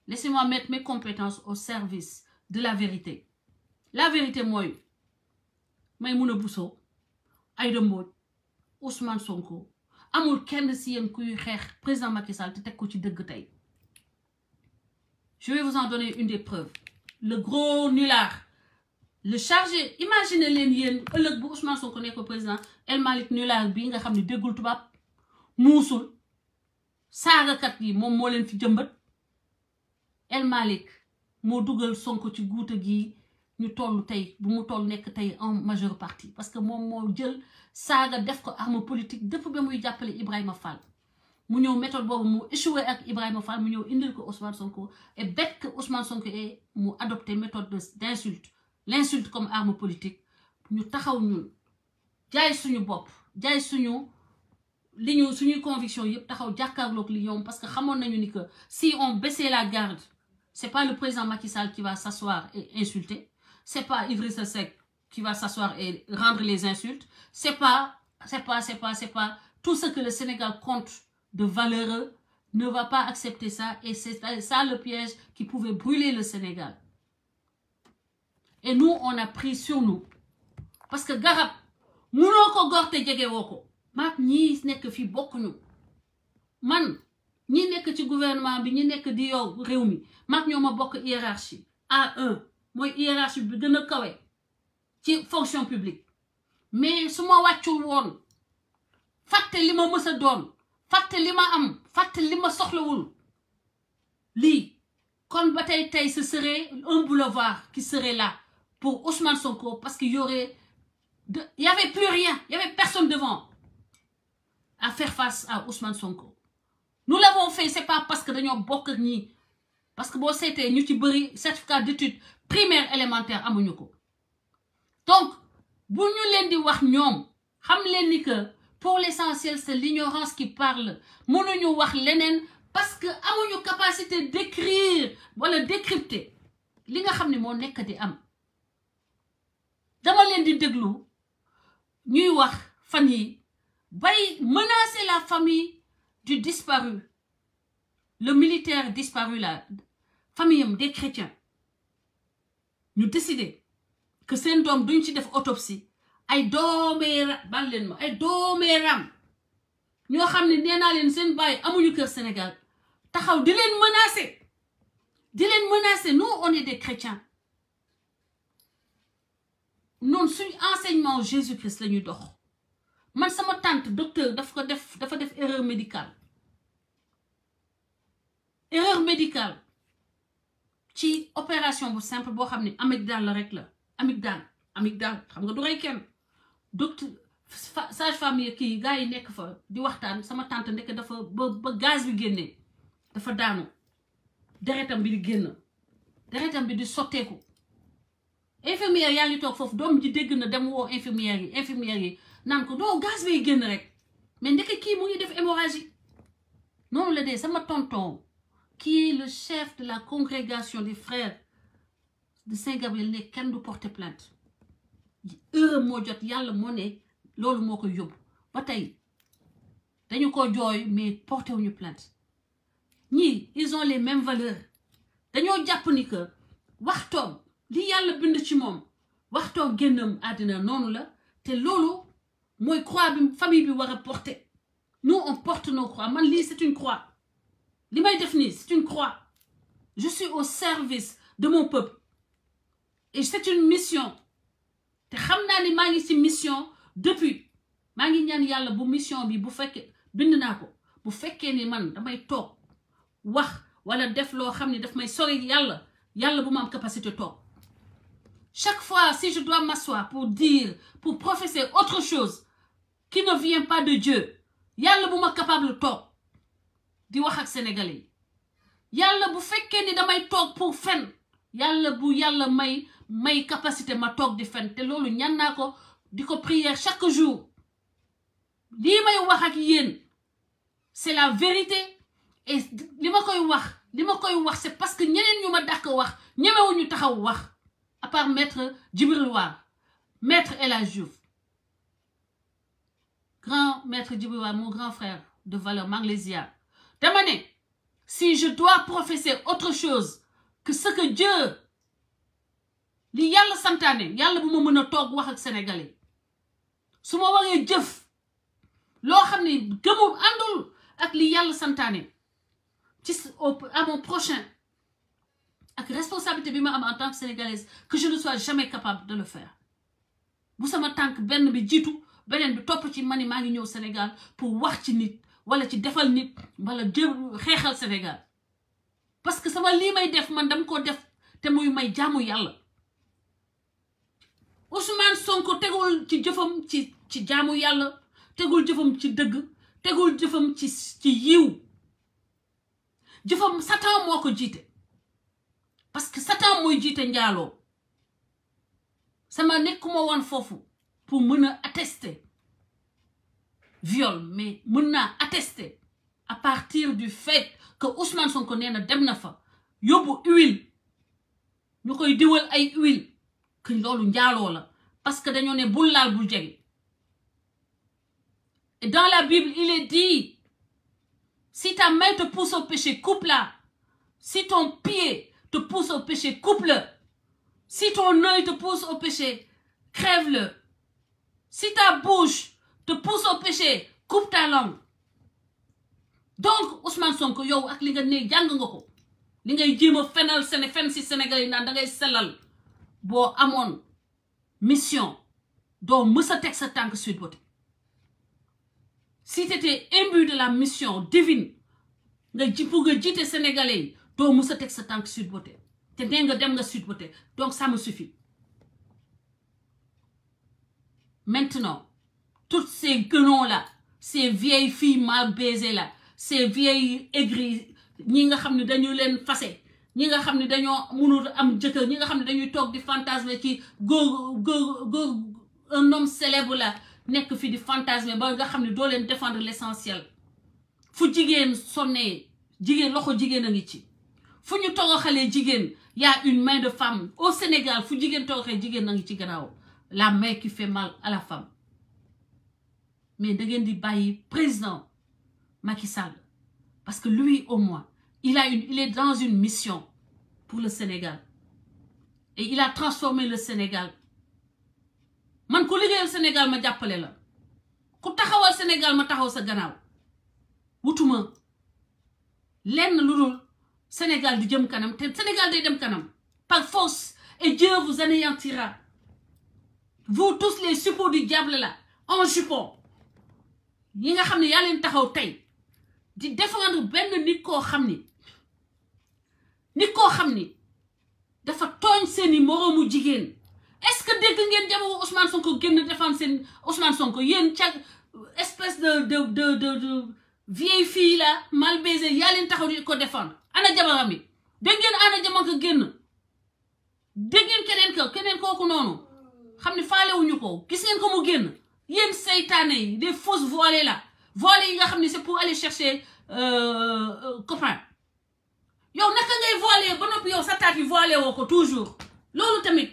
Laissez-moi mettre mes compétences au service de la vérité. La vérité mooy Maïmouna Bousso Aïda Mbodj Ousmane Sonko amul kenn si yéen kuy xeex président Macky Sall te teg ko ci dëgg tey. Je vais vous en donner une des preuves. Le gros nulard, le chargé, imaginez leen yéen ëllëg bu Ousmane Sonko nekk président El Malick nulard bi nga xam ne déggul tubaab muusul saagakat yi moom moo leen fi jëmbat. El Malick moo dugal Sonko ci guuta gi ñu toll tey bu mu toll nekk tey en majeure partie parce que moom moo jël saaga def ko arme politique depuis ba muy jàppale Ibrahima Fall mu ñëw méthode boobu mu échoué ak Ibrahima Fall mu ñëw indil ko Ousmane Sonko et bête que Ousmane Sonko est mu adopté méthode d'insulte l'insulte comme arme politique ñu taxaw ñun jaay suñu bopp jaay suñu li ñu suñuy conviction yëpp taxaw jàkkaarloog li ñoom parce que xamoon nañu ni que si on baissait la garde c'est pas le président Macky Sall qui va s'asseoir et insulter c'est pas Idrissa Seck qui va s'asseoir et rendre les insultes c'est pas tout ce que le Sénégal compte de valeureux ne va pas accepter ça et c'est ça le piège qui pouvait brûler le Sénégal. Et nous, on a pris sur nous. Parce que garab, munoo ko gorte jege woo ko. Maak ñi nekk fi bokkuñu. Man, ñi nekk ci gouvernement bi, ñi nekk di yow réew mi, maak ñoo ma bokk hiérarchie. A1, mooy hiérarchie bi gën a kawe ci fonction publique. Mais su ma wàccul woon, fàtte li ma mës a doon, fàtte li ma am, fàtte li ma soxlawul. Lii, kon ba tey ce serait un boulevard qui serait là pour Ousmane Sonko parce qu'il y avait plus rien, il y avait personne devant à faire face à Ousmane Sonko. Nous l'avons fait, c'est pas parce que dañoo bokk ñi, parce que boo seetee ñu ci bëri certificat d'études primaires élémentaires amuñu ko. Donc, bu ñu leen di wax ñoom, xam leen ni que pour l'essentiel c'est l'ignorance qui parle. Mënuñu wax leneen parce que amuñu capacité d'écrire wala décrypter li nga xam ne moo nekk di am. Dama leen di déglu ñuy wax fan yi bay menacer la famille du disparu, le militaire disparu là, famille am des chrétiens. Ñu décider que seen doom duñ ci def autopsie. Ay doomeeram bal leen ma ay doomeeram ñoo xam ne nee naa leen seen baay amuñu kër Sénégal taxaw di leen menacer nous on est des chrétiens noonu suñu enseignement Jésus-Christ la ñuy dox. Man sama tante docteur dafa def erreur médicale ci opération bu simple boo xam ne amygdale la rek la amygdale xam nga du rey kenn. docteur sage-femme yi kii gars yi nekk fa di waxtaan sama tante ndekk dafa ba gaz bi génnee dafa daanu deretam bi di génn deretam bi di sotteeku infirmière yaa ngi toog foofu doom ji dégg na dem woo infirmière yi naan ko doo gaz bay génn rek mais ndekk kii mu ngi def hémorragie. noonu la dee sama tonton qui est le chef de la congrégation des frères de Saint-Gabriel ne kenn du porter plainte. Heure moo jot yàlla moo ne loolu moo ko yóbbu ba tey dañu ko jooy mais porté wuñu plainte. ñii ils ont les mêmes valeurs dañoo jàpp ni que waxtoom li yàlla bind ci moom waxtoom génnam àddina noonu la te loolu mooy croix bi famille bi war a porter. Nous on porte nos croix. Man lii c'est une croix li may def nii c'est une croix. Je suis au service de mon peuple et c'est une mission. te xam naa ni maa ngi ci mission depuis maa ngi ñaan yàlla bu mission bi bu fekkee bind naa ko bu fekkee ni man damay toog wax wala def loo xam ne daf may sori yàlla bu ma am capacité toog. Chaque fois si je dois m'asseoir pour professer autre chose qui ne vient pas de Dieu yàlla bu ma capable toog di wax ak sénégalais yi yàlla bu fekkee ni damay toog pour fen yàlla bu yàlla may capacité ma toog di fen te loolu ñaan naa ko di ko prière chaque jour. lii may wax ak yéen c'est la vérité et li ma koy wax c'est parce que ñeneen ñu ma dàq wax ñemewuñu taxaw wax à part maître Djibril War, maître El Hadji Diouf, grand maître Djibril War, mon grand frère de valeur Manglésia. Dama ne si je dois professer autre chose que ce que Dieu li yàlla santaane yàlla bu ma mën a toog wax ak sénégalais su ma waree jëf loo xam ne gëmul àndul ak li yàlla santaane ci à mon prochain ak responsabilité bi ma am en tant que sénégalaise que je ne sois jamais capable de le faire. bu sama tànk benn bi jiitu beneen bi topp ci mani maa ngi ñëw Sénégal pour wax ci nit wala ci defal nit wala xeexal Sénégal parce que sama lii may def man dama ko def te muy may jaamu yàlla. Ousmane Sonko tegul ci jëfam ci jaamu yàlla tegul jëfam ci dëgg tegul jëfam ci yiw jëfam Satan moo ko jiite parce que Satan mooy jiite njaaloo sama nekkuma woon foofu pour mën a attester viol mais mën naa attester à partir du fait que Ousmane Sonko nee na dem na fa yóbbu huile ñu koy diwal ay huile que loolu njaaloo la parce que dañoo ne bul laal bul jege. Et dans la Bible il est dit si ta main te pousse au péché coupe-la, si ton pied te pousse au péché coupe-le, si ton œil te pousse au péché crève-le, si ta bouche te pousse au péché coupe ta langue. Donc Ousmane Sonko yow ak li nga ne jàng nga ko li ngay jéem a fenal fen si Sénégal yi naan da ngay sellal boo amoon mission doo mës a teg sa tànk Sweet Beauté. Si tu étais imbu de la mission divine pour nga jiite Sénégalais yi doo mës a teg sa tànk Sweet Beauté te nee nga dem nga Sweet Beauté donc ça me suffit. Maintenant toutes ces guenons là ces vieilles filles mal baisées là ces vieilles aigries ñi nga xam ne dañu leen fase ñi nga xam ne dañoo mënul am jëkkër ñi nga xam ne dañuy toog di fantasme ci góor un homme célèbre la nekk fi di fantasme ba nga xam ne doo leen défendre l'essentiel. fu jigéen sonnee jigéen loxo jigéen a ngi ci fu ñu toroxalee jigéen y a une main de femme au Sénégal fu jigéen toroxee jigéen a ngi ci gannaaw la main qui fait mal à la femme. Mais da ngeen di bàyyi président Macky Sall parce que lui au moins il est dans une mission pour le Sénégal et il a transformé le Sénégal. Man ku liggéeyal Sénégal ma jàppale la ku taxawal Sénégal ma taxaw sa gannaaw wutuma lenn lu dul Sénégal di jëm kanam te Sénégal day dem kanam par force et Dieu vous anéantira vous tous les suppôts du diable là en jupon yi nga xam ne yaa leen taxaw tey di défendre benn nit koo xam ni dafa tooñ seeni moroomu jigéen. Est-ce que dégg ngeen jabaru Ousmane Sonko génn défendre seen Ousmane Sonko yéen ca espèce de vieille fille là mal baisée yaa leen taxaw di ko défendre ana jabaram yi dégg ngeen ana jaman ko génn dégg ngeen keneen kooku noonu xam ne faalewuñu ko gis ngeen ko mu génn yéen seytaane yi des fausses voilées là voilées yi nga xam ne c'est pour aller chercher copain yow naka ngay voilé ba noppi yow sa taat yi voilé woo ko toujours loolu tamit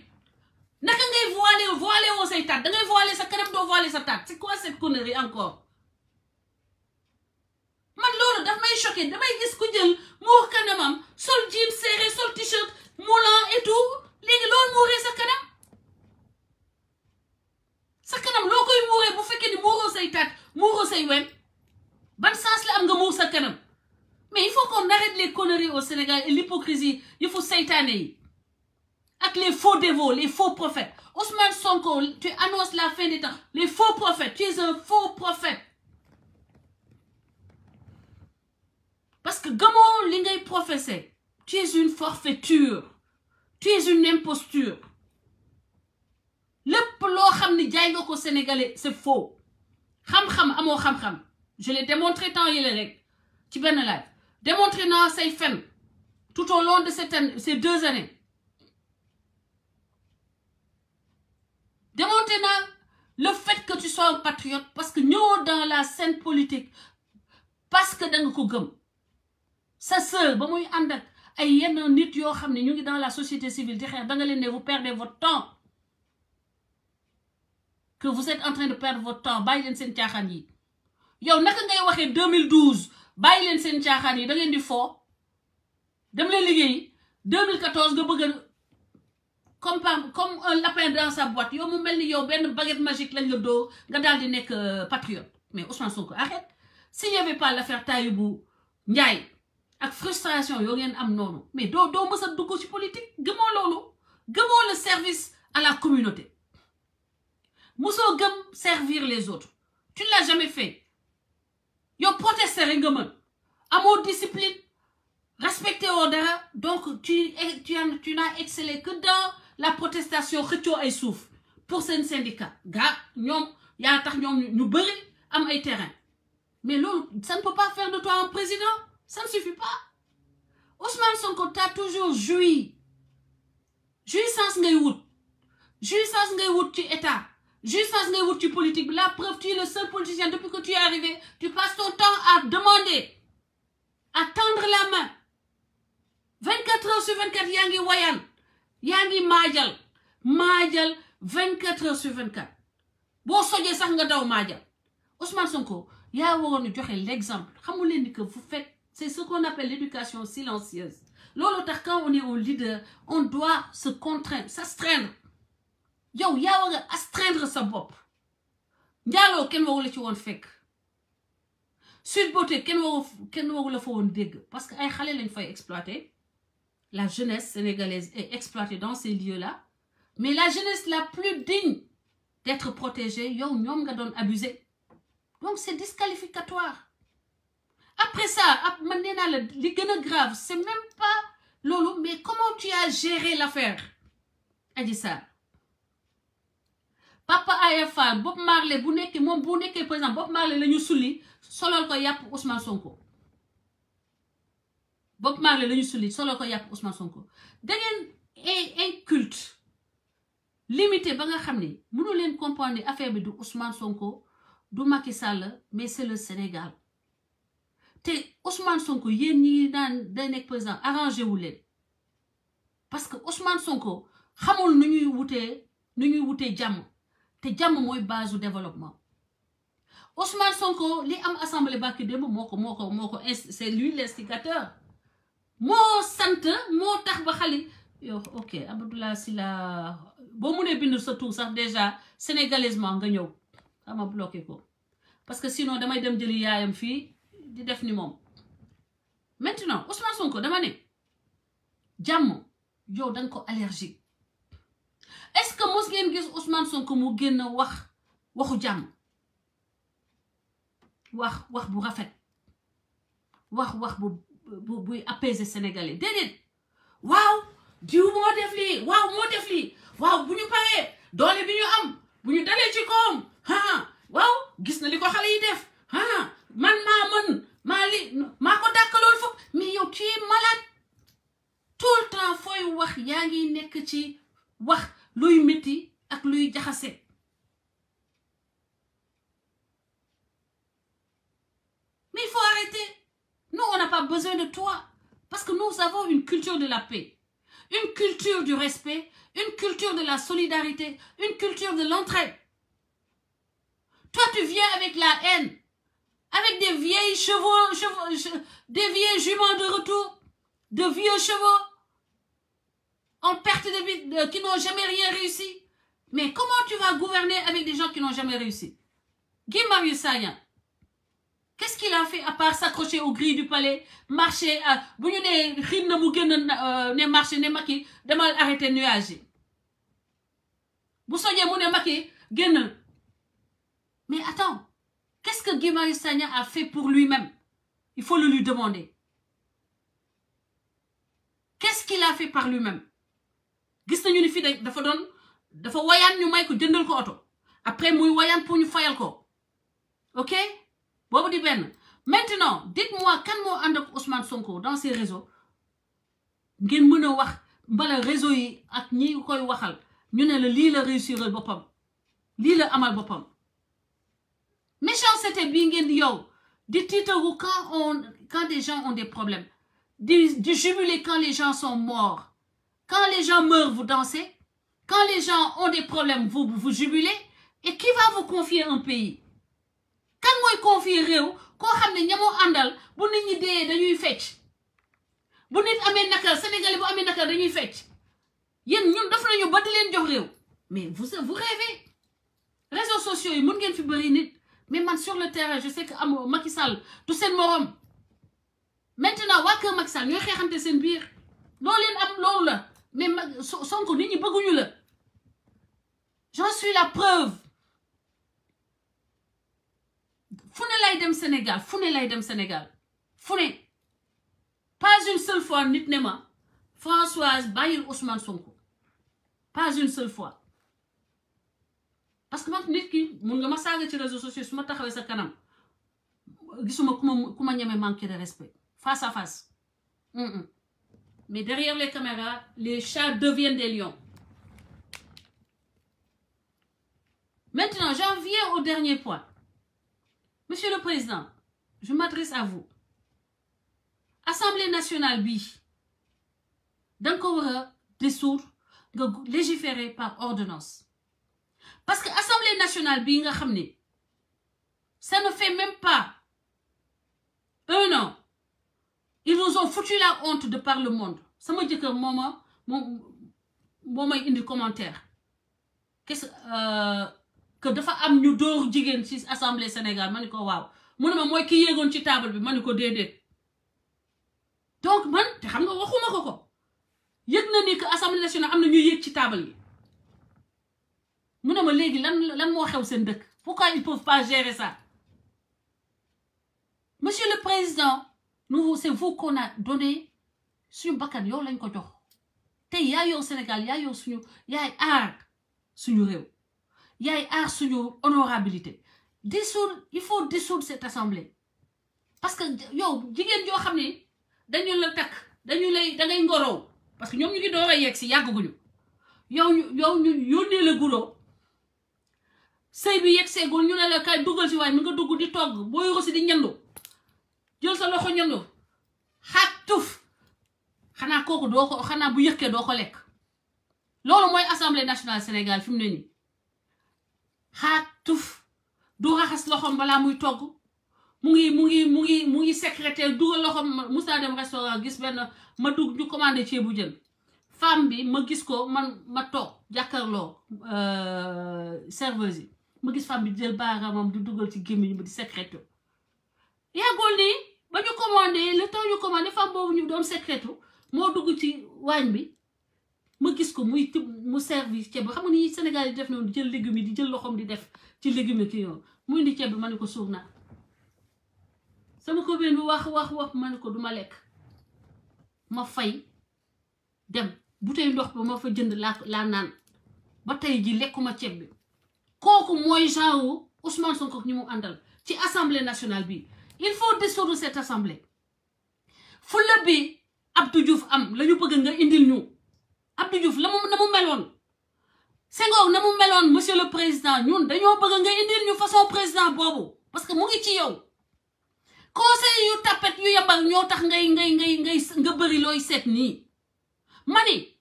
naka ngay voilé woo say taat da ngay voilé sa kanam doo voilé sa taat c'est quoi cette connerie encore man loolu daf may choqué damay gis ku jël muur kanamam sol jean serré sol t-shirt moulant et tout léegi loolu muuree sa kanam loo koy muuree bu fekkee ni muuroo say taat muuroo say wen ban sens la am nga muur sa kanam mais il faut qu'on arrête les conneries au Sénégal et l'hypocrisie il faut seytaane yi ak les faux dévots les faux prophètes. Ousmane Sonko tu annonces la fin des temps les faux prophètes tu es un faux prophète parce que gëmoo li ngay professer tu es une forfaiture tu es une imposture lépp loo xam ni jaay nga ko Sénégalais c'est faux xam-xam amoo xam-xam je l'ai démontré temps yële rek ci benn live démontré naa say fen tout au long de ces 2 années démontré naa le fait que tu sois un patriote parce que ñëwoo dans la scène politique parce que da nga ko gëm sa sœur ba muy ànd ak ay yenn nit yoo xam ne ñu ngi dans la société civile di xeex da nga leen ne vous perdez votre temps que vous êtes en train de perdre votre temps bàyyi leen seen caaxaan yi yow naka ngay waxee 2012 bàyyi leen seen caaxaan yi da ngeen di foo dem leen liggéey 2014 nga bëgg comme un lapin dans sa boîte yow mu mel ni yow benn baguette magique lañ la doo nga daal di nekk patriote mais Ousmane Sonko arrête s'il y avait pas l'affaire Tahibou Ndiaye ak frustration yoo ngeen am noonu mais doo mës a dugg ci politique gëmoo loolu gëmoo le service à la communauté musoo gëm servir les autres tu ne l'as jamais fait yow protester rek nga mën amoo discipline respecté woo dara donc tu n'as excellé que dans la protestation xëccoo ay suuf pour seen syndicat ñoom yaa tax ñoom ñu bëri am ay terrain mais loolu ça ne peut pas faire de toi un président, ça ne suffit pas. Ousmane Sonko t'as toujours joui jouissance ngay wut ci état, jouissance ngay wut ci politique. La preuve, tu es le seul politicien depuis que tu es arrivé, tu passes ton temps à demander, à tendre la main 24 heures sur 24. yaa ngi wayaan, yaa ngi maajal 24 heures sur 24. boo sojee sax nga daw maajal. Ousmane Sonko yaa waroon joxe l'exemple. Xamu leen ni que vous faites, c'est ce qu'on appelle l'éducation silencieuse. Loolu tax quand on est un leader, on doit se contraindre, s'astreindre. yow yaa war a astreindre sa bopp. njaaloo kenn waru la ci woon fekk. Sweet Beauté kenn waru la fa woon dégg, parce que ay xale lañ fay exploiter. La jeunesse sénégalaise est exploitée dans ces lieux-là, mais la jeunesse la plus digne d'être protégée, yow ñoom nga doon abuser. Donc c'est disqualificatoire. Après ça, man nee naa la li gën a grave, c'est même pas loolu, mais comment tu as géré l'affaire Adji Sarr. Papa Aya Fall, Bob Marley bu nekkee par exemple Bob Marley la ñu sulli solol ko yàpp Ousmane Sonko. Bob Marley la ñu sulli solol ko yàpp Ousmane Sonko. Da ngeen un culte limité ba nga xam ne mënu leen comprendre affaire bi du Ousmane Sonko, du Macky Sall, mais c'est le Sénégal. Te Ousmane Sonko yéen ñi daan day nekk président arrangé wu leen, parce que Ousmane Sonko xamul nu ñuy wutee jàmm, te jàmm mooy base du développement. Ousmane Sonko li am assemblée barki démb moo ko c'est lui l'instigateur. moo sant moo tax ba xali yow ok Abdoulaye Sylla boo mënee bind sa tur sax déjà sénégalaisement nga ñëw ama bloqué ko, parce que sinon damay dem jëli yaayam fii di def ni moom. Maintenant Ousmane Sonko dama ne jàmm yow danga ko allergique. Est-ce que mos ngeen gis Ousmane Sonko mu génn waxu jàmm, wax bu rafet, wax buy apaiser sénégalais? Déedéet. waaw diw moo def lii, waaw bu ñu paree doole bi ñu am bu ñu dalee ci koom waaw gis na li ko xale yi def man maa ko dàkkaloon foofu. Mais yow tu es malade tout le temps. Fooy wax yaa ngi nekk ci wax luy métti ak luy jaxase. Mais il faut arrêter. Nous, on n'a pas besoin de toi, parce que nous avons une culture de la paix, une culture du respect, une culture de la solidarité, une culture de l'entraide. Toi, tu viens avec la haine, avec des vieilles des vieilles juments de retour, de vieux chevaux en perte de vie, qui n'ont jamais rien réussi. Mais comment tu vas gouverner avec des gens qui n'ont jamais réussi? Guy Marius Sagna, qu'est-ce qu'il a fait à part s'accrocher aux grilles du palais, marcher à... bu ñu ne xiin na mu génn ne marché ne Macky demal arrêter nuage yi bu soñee mu ne Macky génn. Mais attends, qu'est-ce que Guy Marius Sagna a fait pour lui-même? Il faut le lui demander. Qu'est-ce qu'il a fait par lui-même? Gis nañu ni fii dafa wayaan ñu may ko jëndal ko oto, après muy wayaan pour ñu fayal ko. Ok? Boobu di benn. Maintenant, dites-moi kan moo ànd ak Ousmane Sonko dans ces réseaux ngeen mën a wax mbala réseau yi ak ñi koy waxal ñu ne la lii la réussir boppam, lii la amal boppam. Méchanceté bi ngeen di yow di tiitaru quand des gens ont des problèmes, di jubiler quand les gens sont morts. Quand les gens meurent, vous dansez. Quand les gens ont des problèmes, vous jubilez. Et qui va vous confier un pays? Kan mooy confier réew koo xam ne ñamoo àndal bu nit ñi dee dañuy fecc, bu nit amee nakar sénégalais bu amee nakar dañuy fecc. Yéen ñun daf nañu ba di leen jox réew. Mais vous rêvez. Réseaux sociaux yi mën ngeen fi bëri nit, mais man sur le terrain je sais que am Macky Sall du seen morom. Maintenant waa kër Macky Sall ñooy xeexante seen biir. Loolu leen am loolu la, mais Sonko nit ñi bëgguñu la. J'en suis la preuve. Fu ne lay dem Sénégal, fu ne. Pas une seule fois nit ne ma Françoise bàyyil Ousmane Sonko. Pas une seule fois. Parce que man nit ki mun nga ma saaga ci réseaux sociaux su ma taxawee sa kanam gisuma ku ma ñeme manquer de respect face à face. Mais derrière les caméras, les chats deviennent des lions. Maintenant, j'en viens au dernier point. Monsieur le Président, je m'adresse à vous. Assemblée nationale bi danga ko war a dissoudre nga légiférer par ordonnance. Parce que Assemblée nationale bi nga xam ne ça ne fait même pas 1 an. Ils nous ont foutu la honte de par le monde. Sama jëkkër moo may indi commentaire. Qu'est-ce que dafa am ñu dóor jigéen ci Assemblée Sénégal ma ni ko waaw mu ne ma mooy ki yéegoon ci table bi ma ni ko déedéet. Donc man te xam nga waxuma ko yëg na ni que Assemblée nationale am na ñuy yéeg ci table yi mu ne ma léegi lan moo xew seen dëkk pourquoi ils peuvent pas gérer ça. Monsieur le Président, c'est vous qu'on a donné suñu bakkan yow lañ ko jox te yaa yow Sénégal yaa yow suñu yaay aar suñu réew yaay aar suñu honorabilité. Il faut dissoudre cette assemblée parce que yow jigéen joo xam ne dañu la takk dangay ngorow parce que ñoom ñu ngi door a yegg si yàgguñu yow ñu yónnee la guro sëy bi yegg seegul ñu ne la kay dugal si waaye mi nga dugg di togg boo yoro si di ñandu jël sa loxo ñandu xaat tuf xanaa kooku doo ko xanaa bu yëkkee doo ko lekk. Loolu mooy Assemblée nationale Sénégal fi mu ne nii xaat tuf du raxas loxom balaa muy togg mu ngi secrétaire dugal loxom musa dem restaurant gis benn ma dugg ñu commandé ceebu jën femme bi ma gis ko man ma toog jàkkaarloo serveuse yi ma gis femme bi jël baaraamam di dugal ci gémmiñ bi di secrétaire yàggul nii ba ñu commandé le temps ñu commandé femme boobu ñu doon secrétaire moo dugg ci waañ bi ma gis ko mu servi ceeb bi xam nga ni Sénégal yi def noonu di jël légumes yi di jël loxom di def ci légumes yi ki yoon muy indi ceeb bi ma ne ko suur naa sama copine bi wax ma ne ko duma lekk ma fay dem bouteille ndox ba ma fa jënd laa naan ba tey ji lekkuma ceeb bi. Kooku mooy genre Ousmane Sonko ñu mu àndal ci Assemblée nationale bi. Il faut dissoudre cette assemblée. Fulla bi Abdou Diouf am la ñu bëgg nga indil ñu Abdou Diouf na mu meloon Senghor na mu meloon monsieur le président ñun dañoo bëgg nga indil ñu façon président boobu parce que mu ngi ci yow. Conseil yu tapet yu yambal ñoo tax nga bëri looy seet nii mani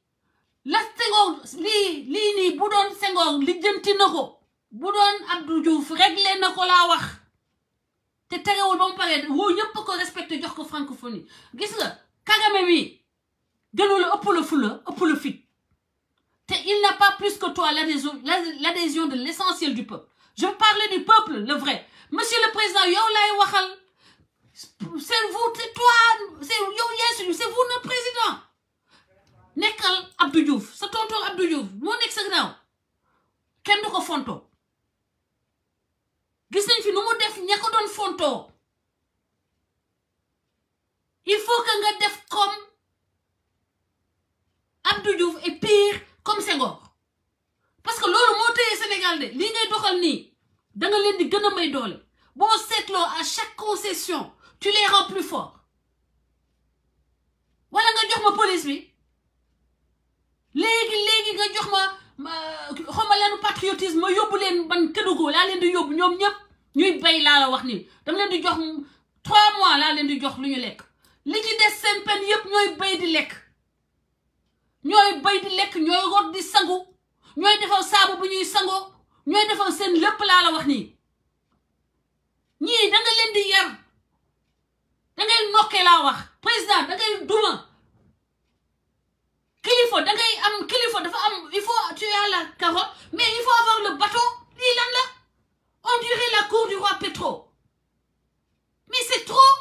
la Senghor lii nii bu doon Senghor lijjanti na ko bu doon Abdou Diouf réglé na ko laa wax te terewul ba mu paree woo ñëpp ko respecté jox ko francophonie gis nga Kagame mi gënu la ëpp la fula ëpp la fit te il n'a pas plus que toi l'adhésion de l'essentiel du peuple. Je parlais du peuple le vrai. Monsieur le président yow lay waxal c'est vous c'est toi c'est yow c'est vous notre président nekkal Abdou Diouf sa tonton Abdou Diouf moo nekk sa ginnaaw kenn du ko fonto gis nañ fi nu mu def ña ko doon fonto il faut que nga def comme Abdou Diouf et pire comme Senghor parce que loolu moo téye Sénégal de lii ngay doxal nii da nga leen di gën a may doole boo seetloo à chaque concession tu les rends plus forts wala nga jox ma police bi léegi nga jox ma xawma leenu patriotisme ma yóbbu leen ban Kédougou laa leen di yóbbu ñoom ñëpp ñuy bay laa la wax nii dama leen di jox 3 mois laa leen di jox lu ñu lekk li ci des seen pen yëpp ñooy bay di lekk ñooy rot di sangu ñooy defal saabu bu ñuy sangoo ñooy defal seen lépp laa la wax nii ñii da nga leen di yar da ngay nokkee laa wax président da ngay duma kilifa da ngay am kilifa dafa am il faut tu as la carotte mais il faut avoir le bâton lii lan la on dirait la cour du roi Petro mais c'est trop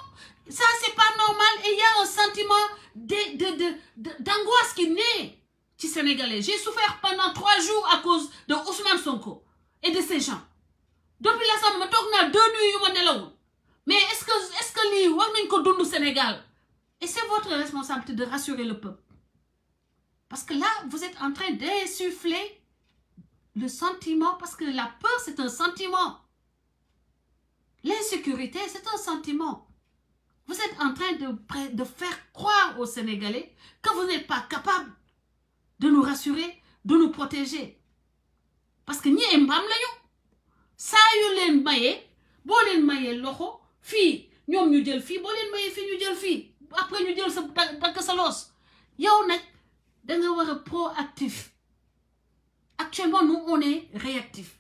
ça c'est pas normal et il y a un sentiment d'angoisse qui naît ci Sénégalais. J'ai souffert pendant 3 jours à cause de Ousmane Sonko et de ces gens depuis l'Assemblée ma toog naa 2 nuits yu ma nelawul mais est-ce que lii war nañ ko dund Sénégal et c'est votre responsabilité de rassurer le peuple parce que là vous êtes en train d'insuffler le sentiment parce que la peur c'est un sentiment L'insécurité, c'est un sentiment. Vous êtes en train de faire croire aux Sénégalais que vous n'êtes pas capable de nous rassurer, de nous protéger. Parce que ñi ay mbaam lañu saa yu leen mayee boo leen mayee loxo fii ñoom ñu jël fii boo leen mayee fii ñu jël fii après ñu jël sa dagg sa loos yow nag da nga war a proactif. Actuellement nous on est réactif.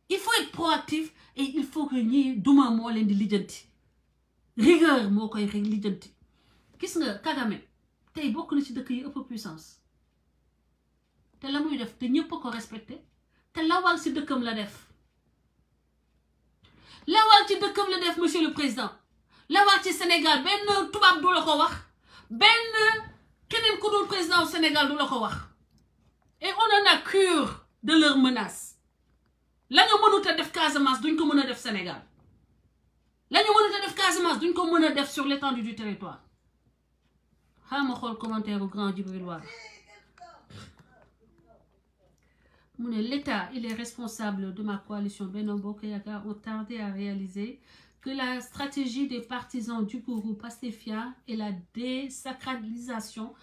Il faut être proactif et il faut que ñi duma moo leen di lijjanti rigueur moo koy lijjanti. Gis nga Kagame tey bokk na ci dëkk yi ëpp puissance te la muy def te ñëpp ko respecté te lawal ci dëkkam la def lawal ci dëkkam la def monsieur le président lawal ci Sénégal benn tubaab du la ko wax benn keneen ku dul président au Sénégal du la ko wax et on en a cure de leurs menaces. La ñu mënut a def Casamance duñ ko mën a def Sénégal la ñu mënut a def Casamance duñ ko mën a def sur l'étendue du territoire. xaaral ma xool commentaire bu grand Djibril War. L'État, il est responsable de ma coalition Benno Bokk Yakaar ont tardé à réaliser que la stratégie des partisans du gourou pastéfien et la désacralisation,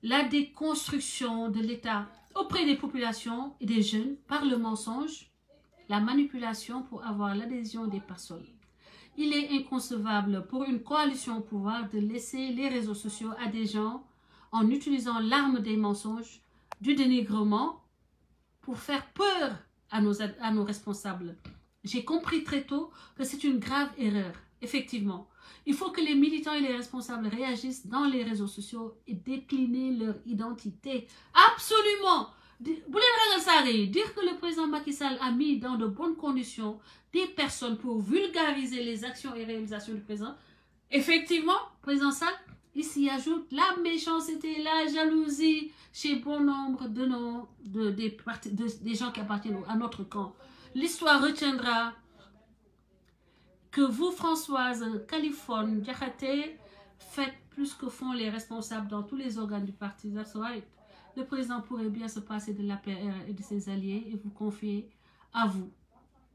la déconstruction de l'État auprès des populations et des jeunes par le mensonge, la manipulation pour avoir l'adhésion des personnes. Il est inconcevable pour une coalition au pouvoir de laisser les réseaux sociaux à des gens en utilisant l'arme des mensonges, du dénigrement pour faire peur à nos responsables. J'ai compris très tôt que c'est une grave erreur. Effectivement, il faut que les militants et les responsables réagissent dans les réseaux sociaux et décliner leur identité. Absolument. Dire que le président Macky Sall a mis dans de bonnes conditions des personnes pour vulgariser les actions et réalisations du président. Effectivement, président Sall, il s'y ajoute la méchanceté, la jalousie chez bon nombre des gens qui appartiennent à notre camp. L'histoire retiendra que vous, Françoise Californie, Diakhaté, faites plus que font les responsables dans tous les organes du parti. That's right. Le président pourrait bien se passer de l'APR et de ses alliés et vous confier à vous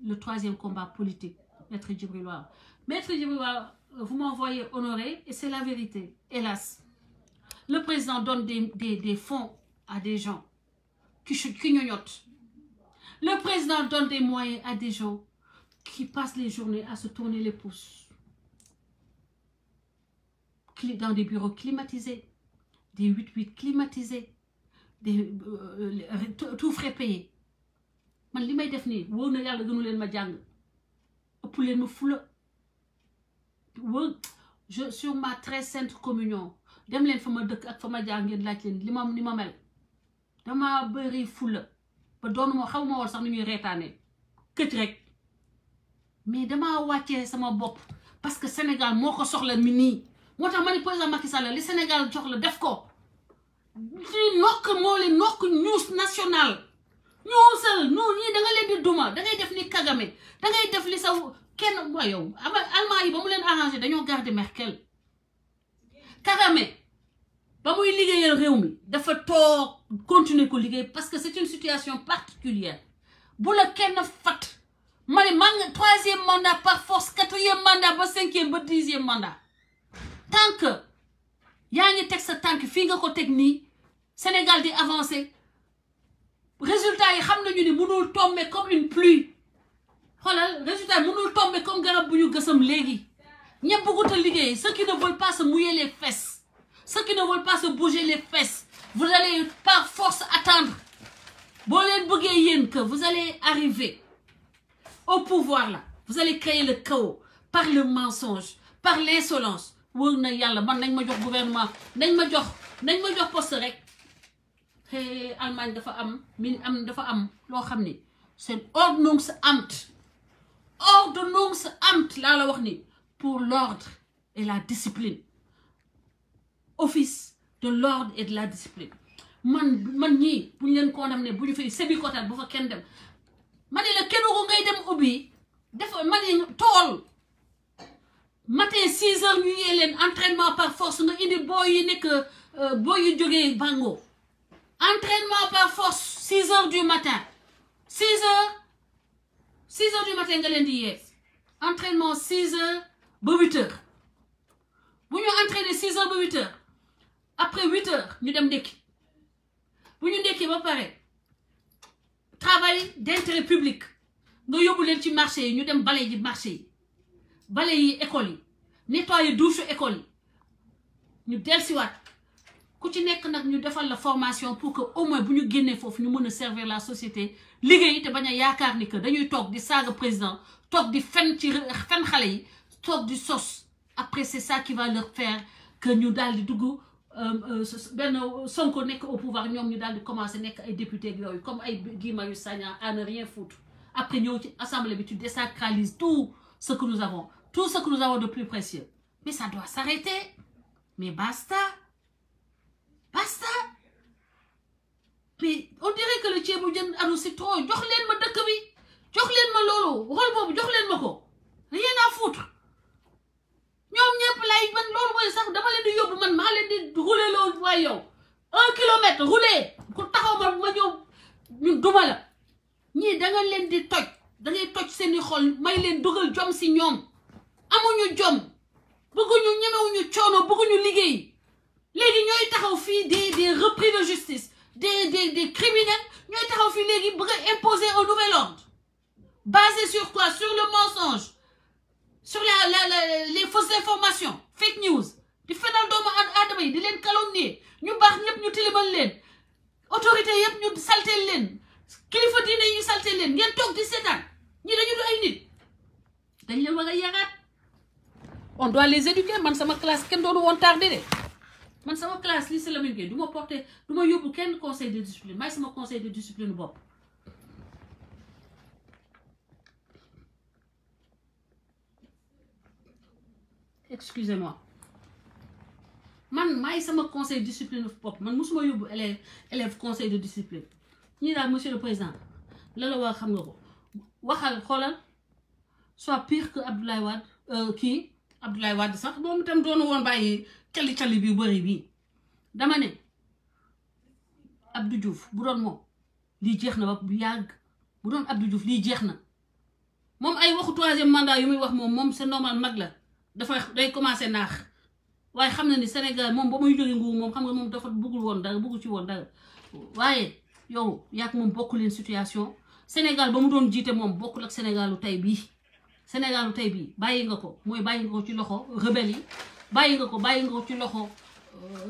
le troisième combat politique, Maître Djibril War. Maître Djibril War, vous m'envoyez honoré et c'est la vérité. Hélas, le président donne des fonds à des gens qui gnognotent. Le président donne des moyens à des gens qui passent les journées à se tourner les pouces. Dans des bureaux climatisés, des 8-8 climatisés, tout frais payé. Man li may def nii wóor na yàlla gënu leen ma jàng ëpp leen ma fula wóor sur ma très sainte communion dem leen fa ma dëkk ak fa ma jàng ngeen laaj leen li ma mel dama bëri fula ba doonu ma xaw ma woon sax ni ñuy reetaanee këc rek mais dama wàccee sama bopp parce que Sénégal moo ko soxla mi nii moo tax ma ni président Macky Sall li Sénégal jox la def ko li nokk moo leen nokk news national ñuusal non ñii da nga leen di duma da ngay def ni Kagame da ngay def li sa kenn wa yow Allemand yi ba mu leen arrangé dañoo garder Merkel Kagame ba muy liggéeyal réew mi dafa toog continuer ko liggéey parce que c'est une situation particulière bu la kenn fat ma ne man troisième mandat par force quatrième mandat ba cinquième ba dixième mandat tant que yaa ngi teg sa tànk fii nga ko teg nii Sénégal di avancer résultat yi xam nañu ni mënul tomber comme une pluie xoolal résultat yi mënul tomber comme garab bu ñu gësam léegi ñëpp bëggut a liggéey ceux qui ne veulent pas se mouiller les fesses ceux qui ne veulent pas se bouger les fesses vous allez par force attendre boo leen bëggee yéen que vous allez arriver au pouvoir là vous allez créer le chaos par le mensonge par l'insolence wóor na yàlla man nañ ma jox gouvernement nañ ma jox poste rek hey, Allemagne dafa am loo xam ni c'est Ordnungsamt laa la wax ni pour l'ordre et la discipline office de l'ordre et de la discipline man ñii bu ñu leen condamné bu ñu fay Sébikotane bu fa kenn dem ma ne la Kédougou ngay dem ubbi dafa ma ne tool matin 6 heures ñu yee leen entraînement par force nga indi booy yi nekk booy yu jógee Bango entraînement par force 6 heures du matin 6 6h du matin nga leen di yee entraînement 6h ba 8h bu ñu entraîné 6h ba 8h après 8h ñu dem ndékki bu ñu ndékkee ba pare travail d'intérêt public nga yóbbu leen ci marché yi ñu dem bale ji marché yi bale yi école yi nettoyer douche école yi ñu dellusiwaat ku ci nekk nag ñu defal la formation pour que au moins bu ñu génnee foofu ñu mën a servir la société liggéey te bañ a yaakaar ni que dañuy toog di saaga président toog di fen ci fen xale yi toog di sos après c'est ça qui va leur faire que ñu daal di dugg benn Sonko nekk au pouvoir ñoom ñu daal di commencer nekk ay député yooyu comme ay Guy Marius Sagna à ne rien foutre après ñëw ci assemblée bi tu désacralises tout ce que nous avons de plus précieux mais ça doit s'arrêter mais basta mais on dirait que le ceebu jën anu c'est trop jox leen ma dëkk bi jox leen ma loolu rôle boobu jox leen ma ko rien à foutre ñoom ñëpp lay man loolu mooy sax dama leen di yóbbu man maa leen di rouler loolu waaye yow 1 kilomètre rouler ku taxaw ma ñëw ñu duma la ñii da nga leen di toj da ngay toj seeni xol may leen dugal jom si ñoom amuñu jom bëgguñu ñemewuñu coono bëgguñu liggéey léegi ñooy taxaw fii des repris de justice des criminels ñooy taxaw fii léegi bëgg a imposer un nouvel ordre basé sur quoi? Sur le mensonge, sur les fausses informations, fake news di fenal doomu aadama yi di leen calomnier ñu baax ñëpp ñu tilimal leen autorité yëpp ñu salteel leen kilifa diine yi ñu salteel leen ngeen toog di seetaan ñi dañu du ay nit dañ leen war a yaraat. On doit les éduquer. Man sama classe kenn doonu woon tardé de man sama classe lycée Lamine Gueye du ma porté du ma yóbbu kenn conseil de discipline maay sama conseil de discipline bopp. Excusez-moi man maay sama conseil de discipline bopp man musuma yóbbu élève conseil de discipline ñii daal monsieur le président la war xam nga ko waxal xoolal soit pire que Abdoulaye Wade Abdoulaye Wade sax moom itam doonu woon bàyyi cali bi bëri bii dama ne Abdou Diouf bu doon moom lii jeex na ba bu yàgg bu doon Abdou Diouf lii jeex na moom ay waxu 3e mandat yu muy wax moom c'est normal mag la day commencé naax waaye xam na ni Sénégal moom ba muy jóge nguur moom xam nga moom dafa bëggul woon dara bëggu ci woon dara waaye yow yaak moom bokku leen situation Sénégal ba mu doon jiite moom bokkul ak Sénégalu tey bii bàyyi nga ko mooy bàyyi nga ko ci loxo rebelle yi bàyyi nga ko ci loxo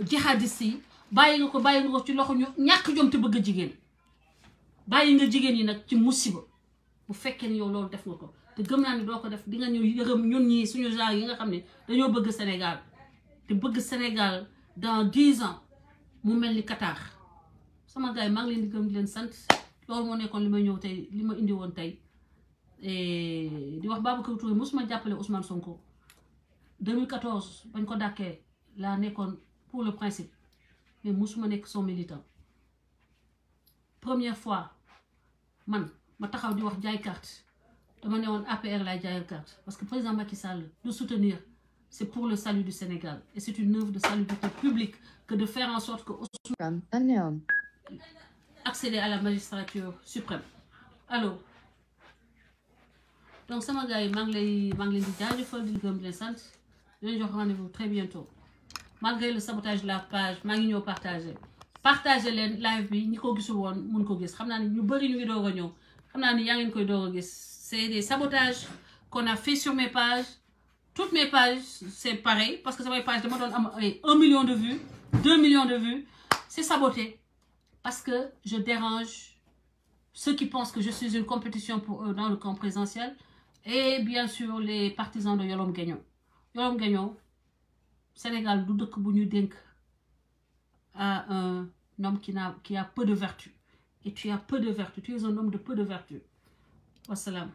jihadiste yi bàyyi nga ko ci loxo ñu ñàkk jom te bëgg jigéen bàyyi nga jigéen yi nag ci musiba bu fekkee ni yow loolu def nga ko te gëm naa ni doo ko def di nga ñëw yërëm ñun ñii suñu genre yi nga xam ne dañoo bëgg Sénégal te bëgg Sénégal dans 10 ans mu mel ni Qatar. Sama gars yi maa ngi leen di gëm di leen sant loolu moo nekkoon li ma ñëw tey li ma indi woon tey di wax Babacar Touré mosuma jàppale Ousmane Sonko 2014 bañ ko dàkkee laa nekkoon pour le principe mais mosuma nekk son militant. Première fois man ma taxaw di wax jaay carte dama ne woon APR laay jaayal carte parce que président Macky Sall de soutenir c'est pour le salut du Sénégal et c'est une œuvre de salubrité publique que de faire en sorte que Ousmane accéder à la magistrature suprême. Allô donc sama gars yi maa ngi leen di jaajëfal di gëm di leen sant di leen jox rendez-vous très bientôt malgré le sabotage de la page maa ngi ñëw partager leen live bi ñi ko gisul woon mun ko gis xam naa ni ñu bëri ñu ngi doog a ñëw xam naa ni yaa ngeen koy doog a gis c'est des sabotages qu'on a fait sur mes pages toutes mes pages c'est pareil parce que samay pages dama doon am ay 1 million de vues 2 millions de vues c'est saboté parce que je dérange ceux qui pensent que je suis une compétition pour eux dans le camp présidentiel et bien sûr les partisans de Yolom Guegno Sénégal du dëkk bu ñu dénk à un homme qui a peu de vertu et tu as peu de vertu tu es un homme de peu de vertu wassalam.